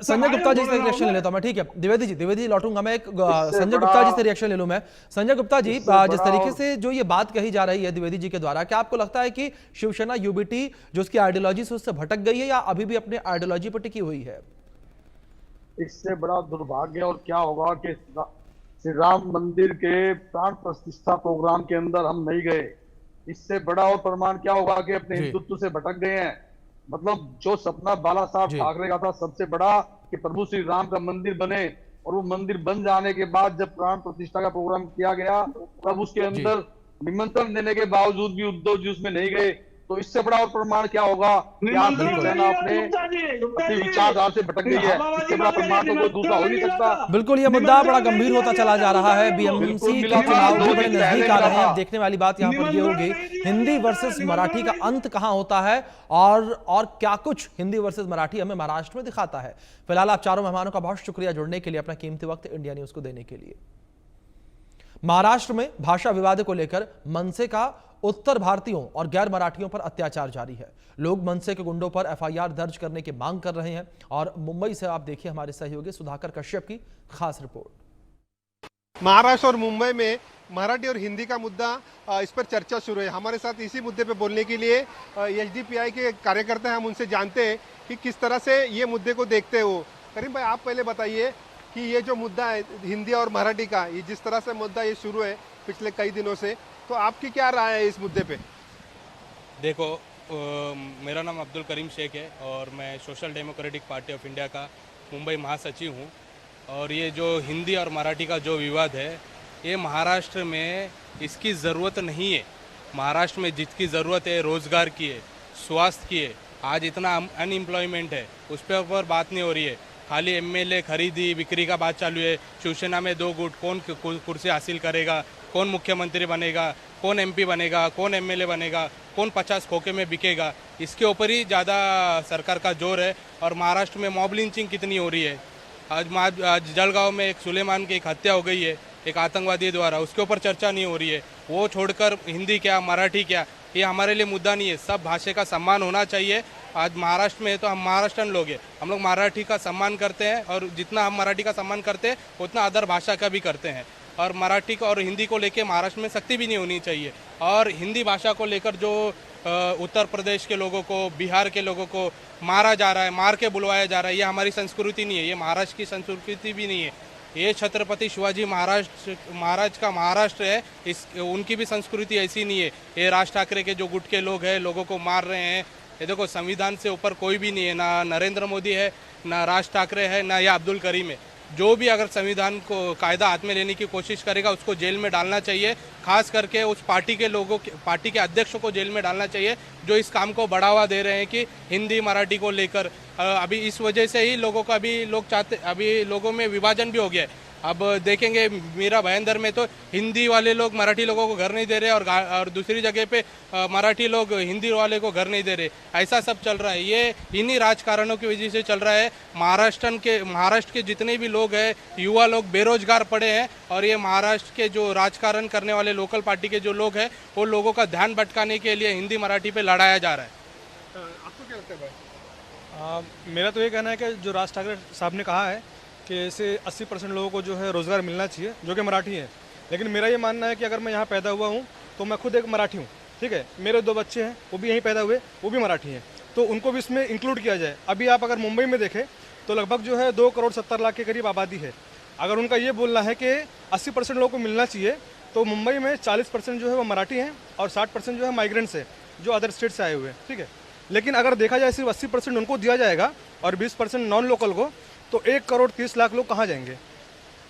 संजय गुप्ता जी से रिएक्शन ले लेता हूं मैं, ठीक है द्विवेदी जी लौटूंगा मैं, एक संजय गुप्ता जी से रिएक्शन ले लूं मैं। संजय गुप्ता जी, जिस तरीके से जो ये बात कही जा रही है द्विवेदी जी के द्वारा, क्या आपको लगता है कि शिवसेना यूबीटी जो उसकी आइडियोलॉजी से उससे भटक गई है, या अभी भी अपने आइडियोलॉजी पर टिकी हुई है? इससे बड़ा दुर्भाग्य और क्या होगा कि श्री राम मंदिर के प्राण प्रतिष्ठा प्रोग्राम के अंदर हम नहीं गए। इससे बड़ा और प्रमाण क्या होगा कि अपने हिंदुत्व से भटक गए हैं। मतलब जो सपना बाला साहब ठाकरे का था सबसे बड़ा, कि प्रभु श्री राम का मंदिर बने, और वो मंदिर बन जाने के बाद जब प्राण प्रतिष्ठा का प्रोग्राम किया गया, तब उसके अंदर निमंत्रण देने के बावजूद भी उद्धव जी उसमें नहीं गए। तो इससे बड़ा और प्रमाण क्या होगा कि आज शिवसेना अपने विचारधारा से भटक गई है। इससे बड़ा प्रमाण तो कोई दूसरा हो नहीं सकता। बिल्कुल, ये मुद्दा बड़ा गंभीर होता चला जा रहा है। बीएमसी के चुनाव भी बड़े नजदीक आ रहे हैं। अब देखने वाली बात यहाँ पर ये होगी, हिंदी वर्सेस मराठी का अंत कहां होता है और क्या कुछ हिंदी वर्सेस मराठी हमें महाराष्ट्र में दिखाता है। फिलहाल आप चारों मेहमानों का बहुत शुक्रिया जुड़ने के लिए, अपना कीमती वक्त इंडिया न्यूज को देने के लिए। महाराष्ट्र में भाषा विवाद को लेकर मनसे का उत्तर भारतीयों और गैर मराठियों पर अत्याचार जारी है। लोग मनसे के गुंडों पर एफआईआर दर्ज करने की मांग कर रहे हैं। और मुंबई से आप देखिए हमारे सहयोगी सुधाकर कश्यप की खास रिपोर्ट। महाराष्ट्र और मुंबई में मराठी और हिंदी का मुद्दा, इस पर चर्चा शुरू है। हमारे साथ इसी मुद्दे पे बोलने के लिए एसडीपीआई के कार्यकर्ता हैं। हम उनसे जानते हैं कि किस तरह से ये मुद्दे को देखते हो। करीम भाई, आप पहले बताइए कि ये जो मुद्दा है हिंदी और मराठी का, ये जिस तरह से मुद्दा ये शुरू है पिछले कई दिनों से, तो आपकी क्या राय है इस मुद्दे पे? देखो, मेरा नाम अब्दुल करीम शेख है और मैं social democratic party of India का मुंबई महासचिव हूँ। और ये जो हिंदी और मराठी का जो विवाद है, ये महाराष्ट्र में इसकी ज़रूरत नहीं है। महाराष्ट्र में जितनी ज़रूरत है रोज़गार की है, स्वास्थ्य की है। आज इतना अनएम्प्लॉयमेंट है, उस पर ऊपर बात नहीं हो रही है। खाली एमएलए खरीदी बिक्री का बात चालू है। शिवसेना में 2 गुट, कौन कुर्सी हासिल करेगा, कौन मुख्यमंत्री बनेगा, कौन एमपी बनेगा, कौन एमएलए बनेगा, कौन 50 खोखे में बिकेगा, इसके ऊपर ही ज़्यादा सरकार का जोर है। और महाराष्ट्र में मॉब लिंचिंग कितनी हो रही है। आज जलगांव में एक सुलेमान की एक हत्या हो गई है एक आतंकवादी द्वारा, उसके ऊपर चर्चा नहीं हो रही है। वो छोड़कर हिंदी क्या मराठी क्या, ये हमारे लिए मुद्दा नहीं है। सब भाषा का सम्मान होना चाहिए। आज महाराष्ट्र में तो हम महाराष्ट्रन लोग हैं, हम लोग मराठी का सम्मान करते हैं और जितना हम मराठी का सम्मान करते हैं उतना अदर भाषा का भी करते हैं। और मराठी को और हिंदी को लेकर महाराष्ट्र में सख्ती भी नहीं होनी चाहिए। और हिंदी भाषा को लेकर जो उत्तर प्रदेश के लोगों को, बिहार के लोगों को मारा जा रहा है, मार के बुलवाया जा रहा है, ये हमारी संस्कृति नहीं है, ये महाराष्ट्र की संस्कृति भी नहीं है। ये छत्रपति शिवाजी महाराज का महाराष्ट्र है, उनकी भी संस्कृति ऐसी नहीं है। ये राज ठाकरे के जो गुट के लोग हैं, लोगों को मार रहे हैं। ये देखो, संविधान से ऊपर कोई भी नहीं है, ना नरेंद्र मोदी है, ना राज ठाकरे है, ना या अब्दुल करीम है। जो भी अगर संविधान को कायदा हाथ में लेने की कोशिश करेगा उसको जेल में डालना चाहिए। खास करके उस पार्टी के लोगों, पार्टी के अध्यक्षों को जेल में डालना चाहिए जो इस काम को बढ़ावा दे रहे हैं कि हिंदी मराठी को लेकर। अभी इस वजह से ही लोगों का अभी लोगों में विभाजन भी हो गया है। अब देखेंगे मीरा भाईंदर में तो हिंदी वाले लोग मराठी लोगों को घर नहीं दे रहे और दूसरी जगह पे मराठी लोग हिंदी वाले को घर नहीं दे रहे। ऐसा सब चल रहा है, ये इन्हीं राजकारणों की वजह से चल रहा है। महाराष्ट्र के जितने भी लोग हैं, युवा लोग बेरोजगार पड़े हैं और ये महाराष्ट्र के जो राजकारण करने वाले लोकल पार्टी के जो लोग हैं, वो लोगों का ध्यान भटकाने के लिए हिंदी मराठी पे लड़ाया जा रहा है। आपको क्या लगता है भाई? मेरा तो ये कहना है कि जो राज ठाकरे साहब ने कहा है कि ऐसे 80% लोगों को जो है रोज़गार मिलना चाहिए जो कि मराठी हैं। लेकिन मेरा ये मानना है कि अगर मैं यहाँ पैदा हुआ हूँ तो मैं खुद एक मराठी हूँ, ठीक है। मेरे 2 बच्चे हैं, वो भी यहीं पैदा हुए, वो भी मराठी हैं, तो उनको भी इसमें इंक्लूड किया जाए। अभी आप अगर मुंबई में देखें तो लगभग जो है 2 करोड़ 70 लाख के करीब आबादी है। अगर उनका ये बोलना है कि 80% लोगों को मिलना चाहिए, तो मुंबई में 40% जो है वो मराठी हैं और 60% जो है माइग्रेंट्स है जो अदर स्टेट से आए हुए हैं, ठीक है। लेकिन अगर देखा जाए सिर्फ 80% उनको दिया जाएगा और 20% नॉन लोकल को, तो 1 करोड़ 30 लाख लोग कहाँ जाएंगे?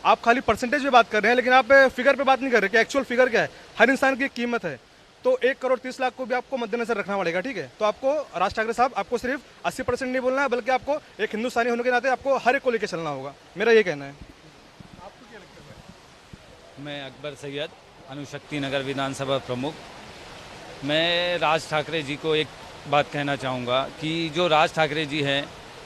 आप खाली परसेंटेज पे बात कर रहे हैं लेकिन आप फिगर पे बात नहीं कर रहे कि एक्चुअल फिगर क्या है। हर इंसान की एक कीमत है, तो 1 करोड़ 30 लाख को भी आपको मद्देनजर रखना पड़ेगा, ठीक है। तो आपको राज ठाकरे साहब, आपको सिर्फ 80% नहीं बोलना है, बल्कि आपको एक हिंदुस्तानी होने के नाते आपको हर एक को लेकर चलना होगा। मेरा ये कहना है। आपको क्या लगता है? मैं अकबर सैयद, अनुशक्ति नगर विधानसभा प्रमुख। मैं राज ठाकरे जी को एक बात कहना चाहूँगा कि जो राज ठाकरे जी हैं,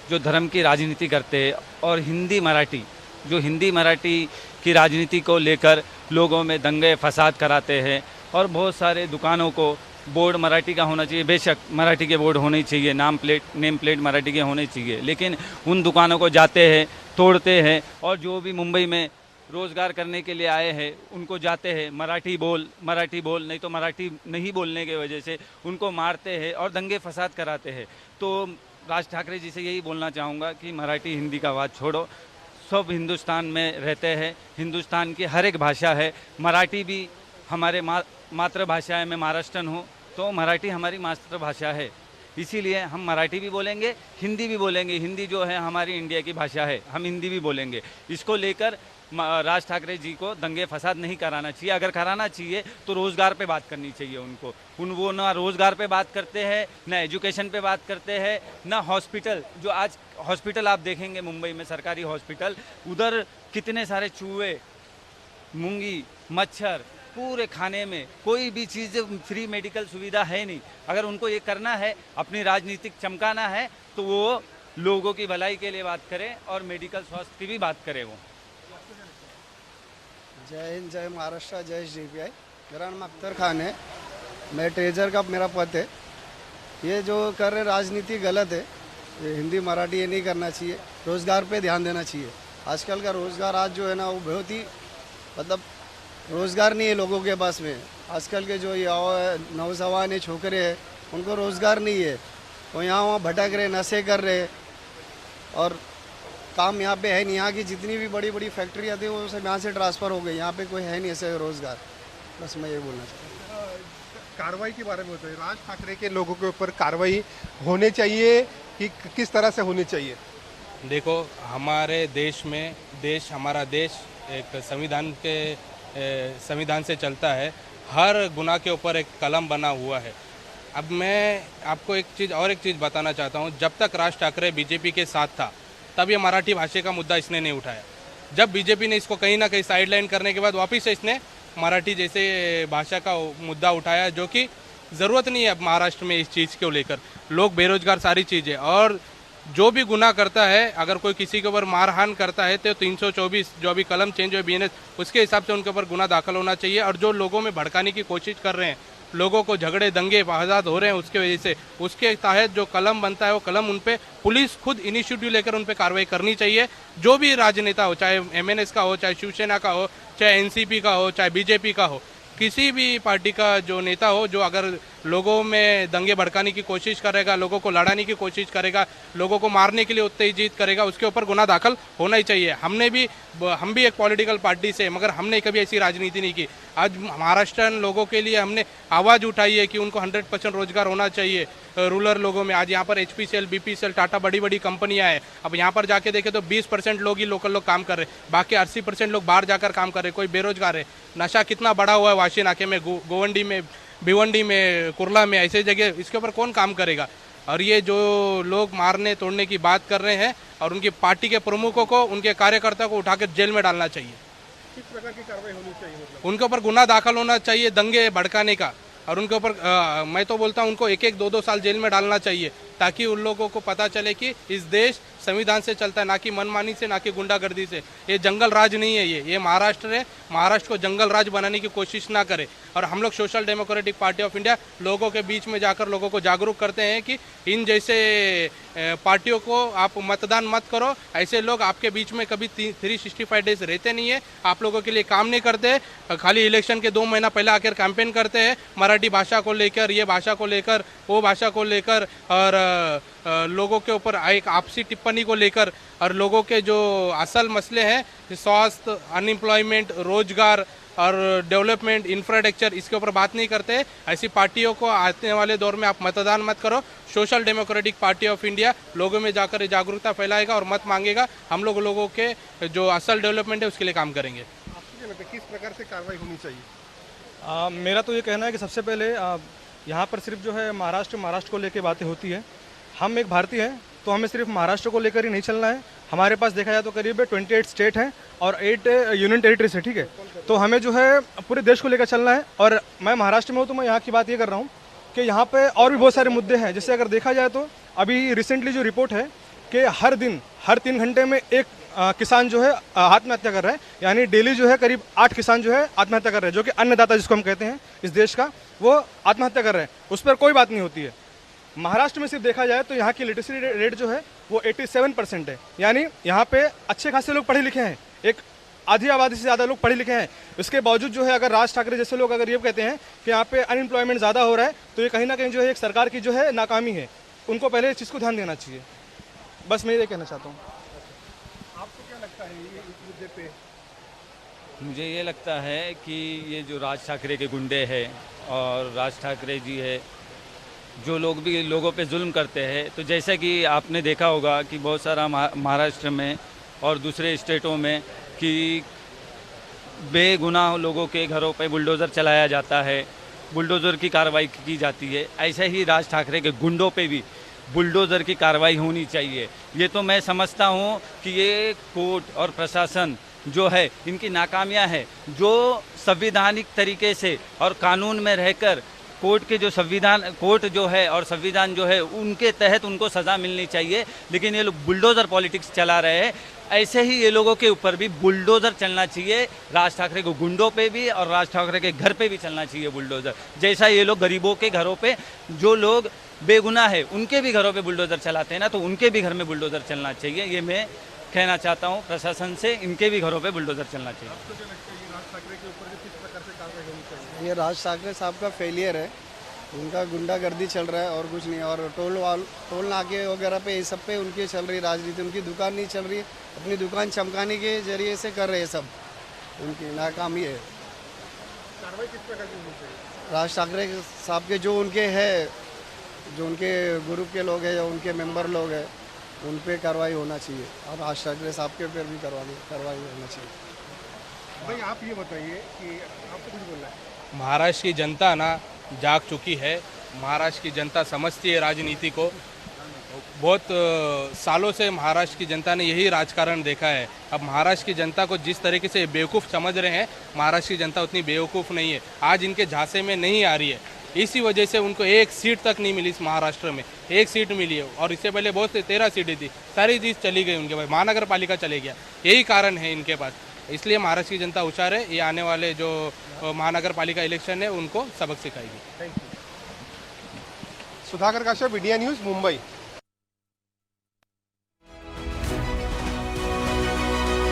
जो धर्म की राजनीति करते हैं और हिंदी मराठी की राजनीति को लेकर लोगों में दंगे फसाद कराते हैं और बहुत सारे दुकानों को बोर्ड मराठी का होना चाहिए। बेशक मराठी के बोर्ड होने चाहिए, नेम प्लेट मराठी के होने चाहिए, लेकिन उन दुकानों को जाते हैं, तोड़ते हैं और जो भी मुंबई में रोज़गार करने के लिए आए हैं उनको जाते हैं मराठी बोल, नहीं तो मराठी नहीं बोलने की वजह से उनको मारते हैं और दंगे फसाद कराते हैं। तो राज ठाकरे जी से यही बोलना चाहूँगा कि मराठी हिंदी का बात छोड़ो। सब हिंदुस्तान में रहते हैं, हिंदुस्तान की हर एक भाषा है। मराठी भी हमारे मातृभाषा है। मैं महाराष्ट्रन हूँ तो मराठी हमारी मातृभाषा है, इसीलिए हम मराठी भी बोलेंगे, हिंदी भी बोलेंगे। हिंदी जो है हमारी इंडिया की भाषा है, हम हिंदी भी बोलेंगे। इसको लेकर राज ठाकरे जी को दंगे फसाद नहीं कराना चाहिए। अगर कराना चाहिए तो रोज़गार पे बात करनी चाहिए उनको। वो ना रोज़गार पे बात करते हैं, ना एजुकेशन पे बात करते हैं, ना हॉस्पिटल। जो आज हॉस्पिटल आप देखेंगे मुंबई में, सरकारी हॉस्पिटल, उधर कितने सारे चूहे, मूंगी, मच्छर, पूरे खाने में कोई भी चीज़ फ्री मेडिकल सुविधा है नहीं। अगर उनको ये करना है, अपनी राजनीतिक चमकाना है, तो वो लोगों की भलाई के लिए बात करें और मेडिकल स्वास्थ्य की भी बात करें। वो जय हिंद, जय महाराष्ट्र, जय SDPI। मेरा नाम अख्तर खान है, मैं ट्रेजर का मेरा पद है। ये जो कर रहे राजनीति गलत है, ये हिंदी मराठी ये नहीं करना चाहिए, रोज़गार पे ध्यान देना चाहिए। आजकल का रोज़गार आज जो है ना वो बहुत ही मतलब रोज़गार नहीं है लोगों के पास में। आजकल के जो ये नौजवान है, छोकरे हैं, उनको रोज़गार नहीं है, वो यहाँ वहाँ भटक रहे, नशे कर रहे और काम यहाँ पे है नहीं। यहाँ की जितनी भी बड़ी बड़ी फैक्ट्रियाँ थी वो सब यहाँ से ट्रांसफ़र हो गई, यहाँ पे कोई है नहीं ऐसे रोज़गार। बस मैं ये बोलना चाहता हूँ। कार्रवाई के बारे में बताइए, राज ठाकरे के लोगों के ऊपर कार्रवाई होने चाहिए कि किस तरह से होनी चाहिए? देखो, हमारे देश में हमारा देश एक संविधान से चलता है। हर गुनाह के ऊपर एक कलम बना हुआ है। अब मैं आपको एक चीज़ बताना चाहता हूँ। जब तक राज ठाकरे बीजेपी के साथ था तब ये मराठी भाषा का मुद्दा इसने नहीं उठाया। जब बीजेपी ने इसको कहीं ना कहीं साइडलाइन करने के बाद वापस से इसने मराठी जैसे भाषा का मुद्दा उठाया, जो कि ज़रूरत नहीं है अब महाराष्ट्र में इस चीज़ को लेकर। लोग बेरोजगार, सारी चीज़ें, और जो भी गुनाह करता है, अगर कोई किसी के ऊपर मारहान करता है तो 324 जो अभी कलम चेंज हुई BNS, उसके हिसाब से उनके ऊपर गुनाह दाखिल होना चाहिए। और जो लोगों में भड़काने की कोशिश कर रहे हैं, लोगों को झगड़े दंगे फसाद हो रहे हैं उसके वजह से, उसके तहत जो कलम बनता है वो कलम उन पे पुलिस खुद इनिशिएटिव लेकर उन पे कार्रवाई करनी चाहिए। जो भी राजनेता हो, चाहे MNS का हो, चाहे शिवसेना का हो, चाहे NCP का हो, चाहे BJP का हो, किसी भी पार्टी का जो नेता हो, जो अगर लोगों में दंगे भड़काने की कोशिश करेगा, लोगों को लड़ाने की कोशिश करेगा, लोगों को मारने के लिए उत्तेजित करेगा, उसके ऊपर गुनाह दाखिल होना ही चाहिए। हम भी एक पॉलिटिकल पार्टी से, मगर हमने कभी ऐसी राजनीति नहीं की। आज महाराष्ट्र लोगों के लिए हमने आवाज़ उठाई है कि उनको 100% रोजगार होना चाहिए रूरल लोगों में। आज यहाँ पर HPCL, BPCL, टाटा बड़ी बड़ी कंपनियां हैं। अब यहाँ पर जाके देखें तो 20% लोग ही लोकल लोग काम कर रहे हैं, बाकी 80% लोग बाहर जाकर काम कर रहे हैं। कोई बेरोजगार है। नशा कितना बड़ा हुआ है वाशी नाके में, गोवंडी में, भिवंडी में, कुर्ला में, ऐसे जगह, इसके ऊपर कौन काम करेगा? और ये जो लोग मारने तोड़ने की बात कर रहे हैं और उनकी पार्टी के प्रमुखों को, उनके कार्यकर्ताओं को उठाकर जेल में डालना चाहिए। किस प्रकार की कार्रवाई होनी चाहिए? उनके ऊपर गुनाह दाखिल होना चाहिए दंगे भड़काने का, और उनके ऊपर मैं तो बोलता हूँ उनको 1-1, 2-2 साल जेल में डालना चाहिए, ताकि उन लोगों को पता चले कि इस देश संविधान से चलता है, ना कि मनमानी से, ना कि गुंडागर्दी से। ये जंगल राज नहीं है, ये महाराष्ट्र है। महाराष्ट्र को जंगल राज बनाने की कोशिश ना करे। और हम लोग social democratic party of India लोगों के बीच में जाकर लोगों को जागरूक करते हैं कि इन जैसे पार्टियों को आप मतदान मत करो। ऐसे लोग आपके बीच में कभी 365 डेज रहते नहीं है, आप लोगों के लिए काम नहीं करते, खाली इलेक्शन के 2 महीना पहले आकर कैंपेन करते हैं मराठी भाषा को लेकर, ये भाषा को लेकर, वो भाषा को लेकर, और लोगों के ऊपर एक आपसी टिप्पणी को लेकर, और लोगों के जो असल मसले हैं, स्वास्थ्य, अनएम्प्लॉयमेंट, रोजगार और डेवलपमेंट, इंफ्रास्ट्रक्चर, इसके ऊपर बात नहीं करते। ऐसी पार्टियों को आने वाले दौर में आप मतदान मत करो। Social democratic party of India लोगों में जाकर जागरूकता फैलाएगा और मत मांगेगा। हम लोगों के जो असल डेवलपमेंट है उसके लिए काम करेंगे। किस प्रकार से कार्रवाई होनी चाहिए? मेरा तो ये कहना है कि सबसे पहले यहाँ पर सिर्फ जो है महाराष्ट्र को लेकर बातें होती है। हम एक भारतीय हैं तो हमें सिर्फ महाराष्ट्र को लेकर ही नहीं चलना है। हमारे पास देखा जाए तो करीब 28 स्टेट हैं और 8 यूनियन टेरिटरीज है, ठीक है। तो हमें जो है पूरे देश को लेकर चलना है। और मैं महाराष्ट्र में हूँ तो मैं यहाँ की बात ये कर रहा हूँ कि यहाँ पे और भी बहुत सारे मुद्दे हैं। जैसे अगर देखा जाए तो अभी रिसेंटली जो रिपोर्ट है कि हर 3 घंटे में एक किसान जो है आत्महत्या कर रहा है, यानी डेली जो है करीब 8 किसान जो है आत्महत्या कर रहे हैं, जो कि अन्नदाता जिसको हम कहते हैं इस देश का, वो आत्महत्या कर रहे हैं। उस पर कोई बात नहीं होती है। महाराष्ट्र में सिर्फ देखा जाए तो यहाँ की लिटरेसी रेट जो है वो 87% है, यानी यहाँ पे अच्छे खासे लोग पढ़े लिखे हैं, एक आधी आबादी से ज़्यादा लोग पढ़े लिखे हैं। इसके बावजूद जो है अगर राज ठाकरे जैसे लोग अगर ये कहते हैं कि यहाँ पे अनएम्प्लॉयमेंट ज़्यादा हो रहा है, तो ये कहीं ना कहीं जो है एक सरकार की जो है नाकामी है। उनको पहले इस चीज़ को ध्यान देना चाहिए। बस मैं ये कहना चाहता हूँ। आपको क्या लगता है इस मुद्दे पे? मुझे ये लगता है कि ये जो राज ठाकरे के गुंडे हैं और राज ठाकरे जी है, जो लोग भी लोगों पे जुल्म करते हैं, तो जैसा कि आपने देखा होगा कि बहुत सारा महाराष्ट्र में और दूसरे स्टेटों में कि बेगुनाह लोगों के घरों पे बुलडोज़र चलाया जाता है, बुलडोज़र की कार्रवाई की जाती है, ऐसे ही राज ठाकरे के गुंडों पे भी बुलडोज़र की कार्रवाई होनी चाहिए। ये तो मैं समझता हूँ कि ये कोर्ट और प्रशासन जो है इनकी नाकामियाँ है, जो संविधानिक तरीके से और कानून में रहकर कोर्ट के जो कोर्ट जो है और संविधान जो है उनके तहत उनको सज़ा मिलनी चाहिए, लेकिन ये लोग बुलडोज़र पॉलिटिक्स चला रहे हैं। ऐसे ही ये लोगों के ऊपर भी बुलडोज़र चलना चाहिए, राज ठाकरे को गुंडों पे भी और राज ठाकरे के घर पे भी चलना चाहिए बुलडोज़र। जैसा ये लोग गरीबों के घरों पे, जो लोग बेगुनाह है उनके भी घरों पे बुलडोज़र चलाते हैं ना, तो उनके भी घर में बुलडोज़र चलना चाहिए। ये मैं कहना चाहता हूँ प्रशासन से, इनके भी घरों पे बुलडोज़र चलना चाहिए। ये राज ठाकरे साहब का फेलियर है, उनका गुंडागर्दी चल रहा है और कुछ नहीं। और टोल नाके वगैरह पे ये सब पे उनकी चल रही राजनीति, उनकी दुकान नहीं चल रही, अपनी दुकान चमकाने के जरिए से कर रहे हैं सब, उनकी नाकामी है। कार्रवाई किस प्रकार की होनी चाहिए? राज ठाकरे साहब के जो उनके हैं, जो उनके ग्रुप के लोग हैं या उनके मेंबर लोग हैं, उन पे कार्रवाई होना चाहिए और राज ठाकरे साहब के ऊपर भी कार्रवाई होना चाहिए। भाई आप ये बताइए कि आपको कुछ बोलना है? महाराष्ट्र की जनता ना जाग चुकी है, महाराष्ट्र की जनता समझती है राजनीति को। बहुत सालों से महाराष्ट्र की जनता ने यही राजकारण देखा है। अब महाराष्ट्र की जनता को जिस तरीके से बेवकूफ़ समझ रहे हैं, महाराष्ट्र की जनता उतनी बेवकूफ़ नहीं है, आज इनके झांसे में नहीं आ रही है। इसी वजह से उनको एक सीट तक नहीं मिली इस महाराष्ट्र में, एक सीट मिली है और इससे पहले बहुत 13 सीटें थी, सारी चीज़ चली गई उनके पास, महानगर पालिका चले गया। यही कारण है इनके पास, इसलिए महाराष्ट्र की जनता होशियार है। ये आने वाले जो महानगर पालिका इलेक्शन है उनको सबक सिखाएगी। Sudhakar Kashyap, India news, Mumbai.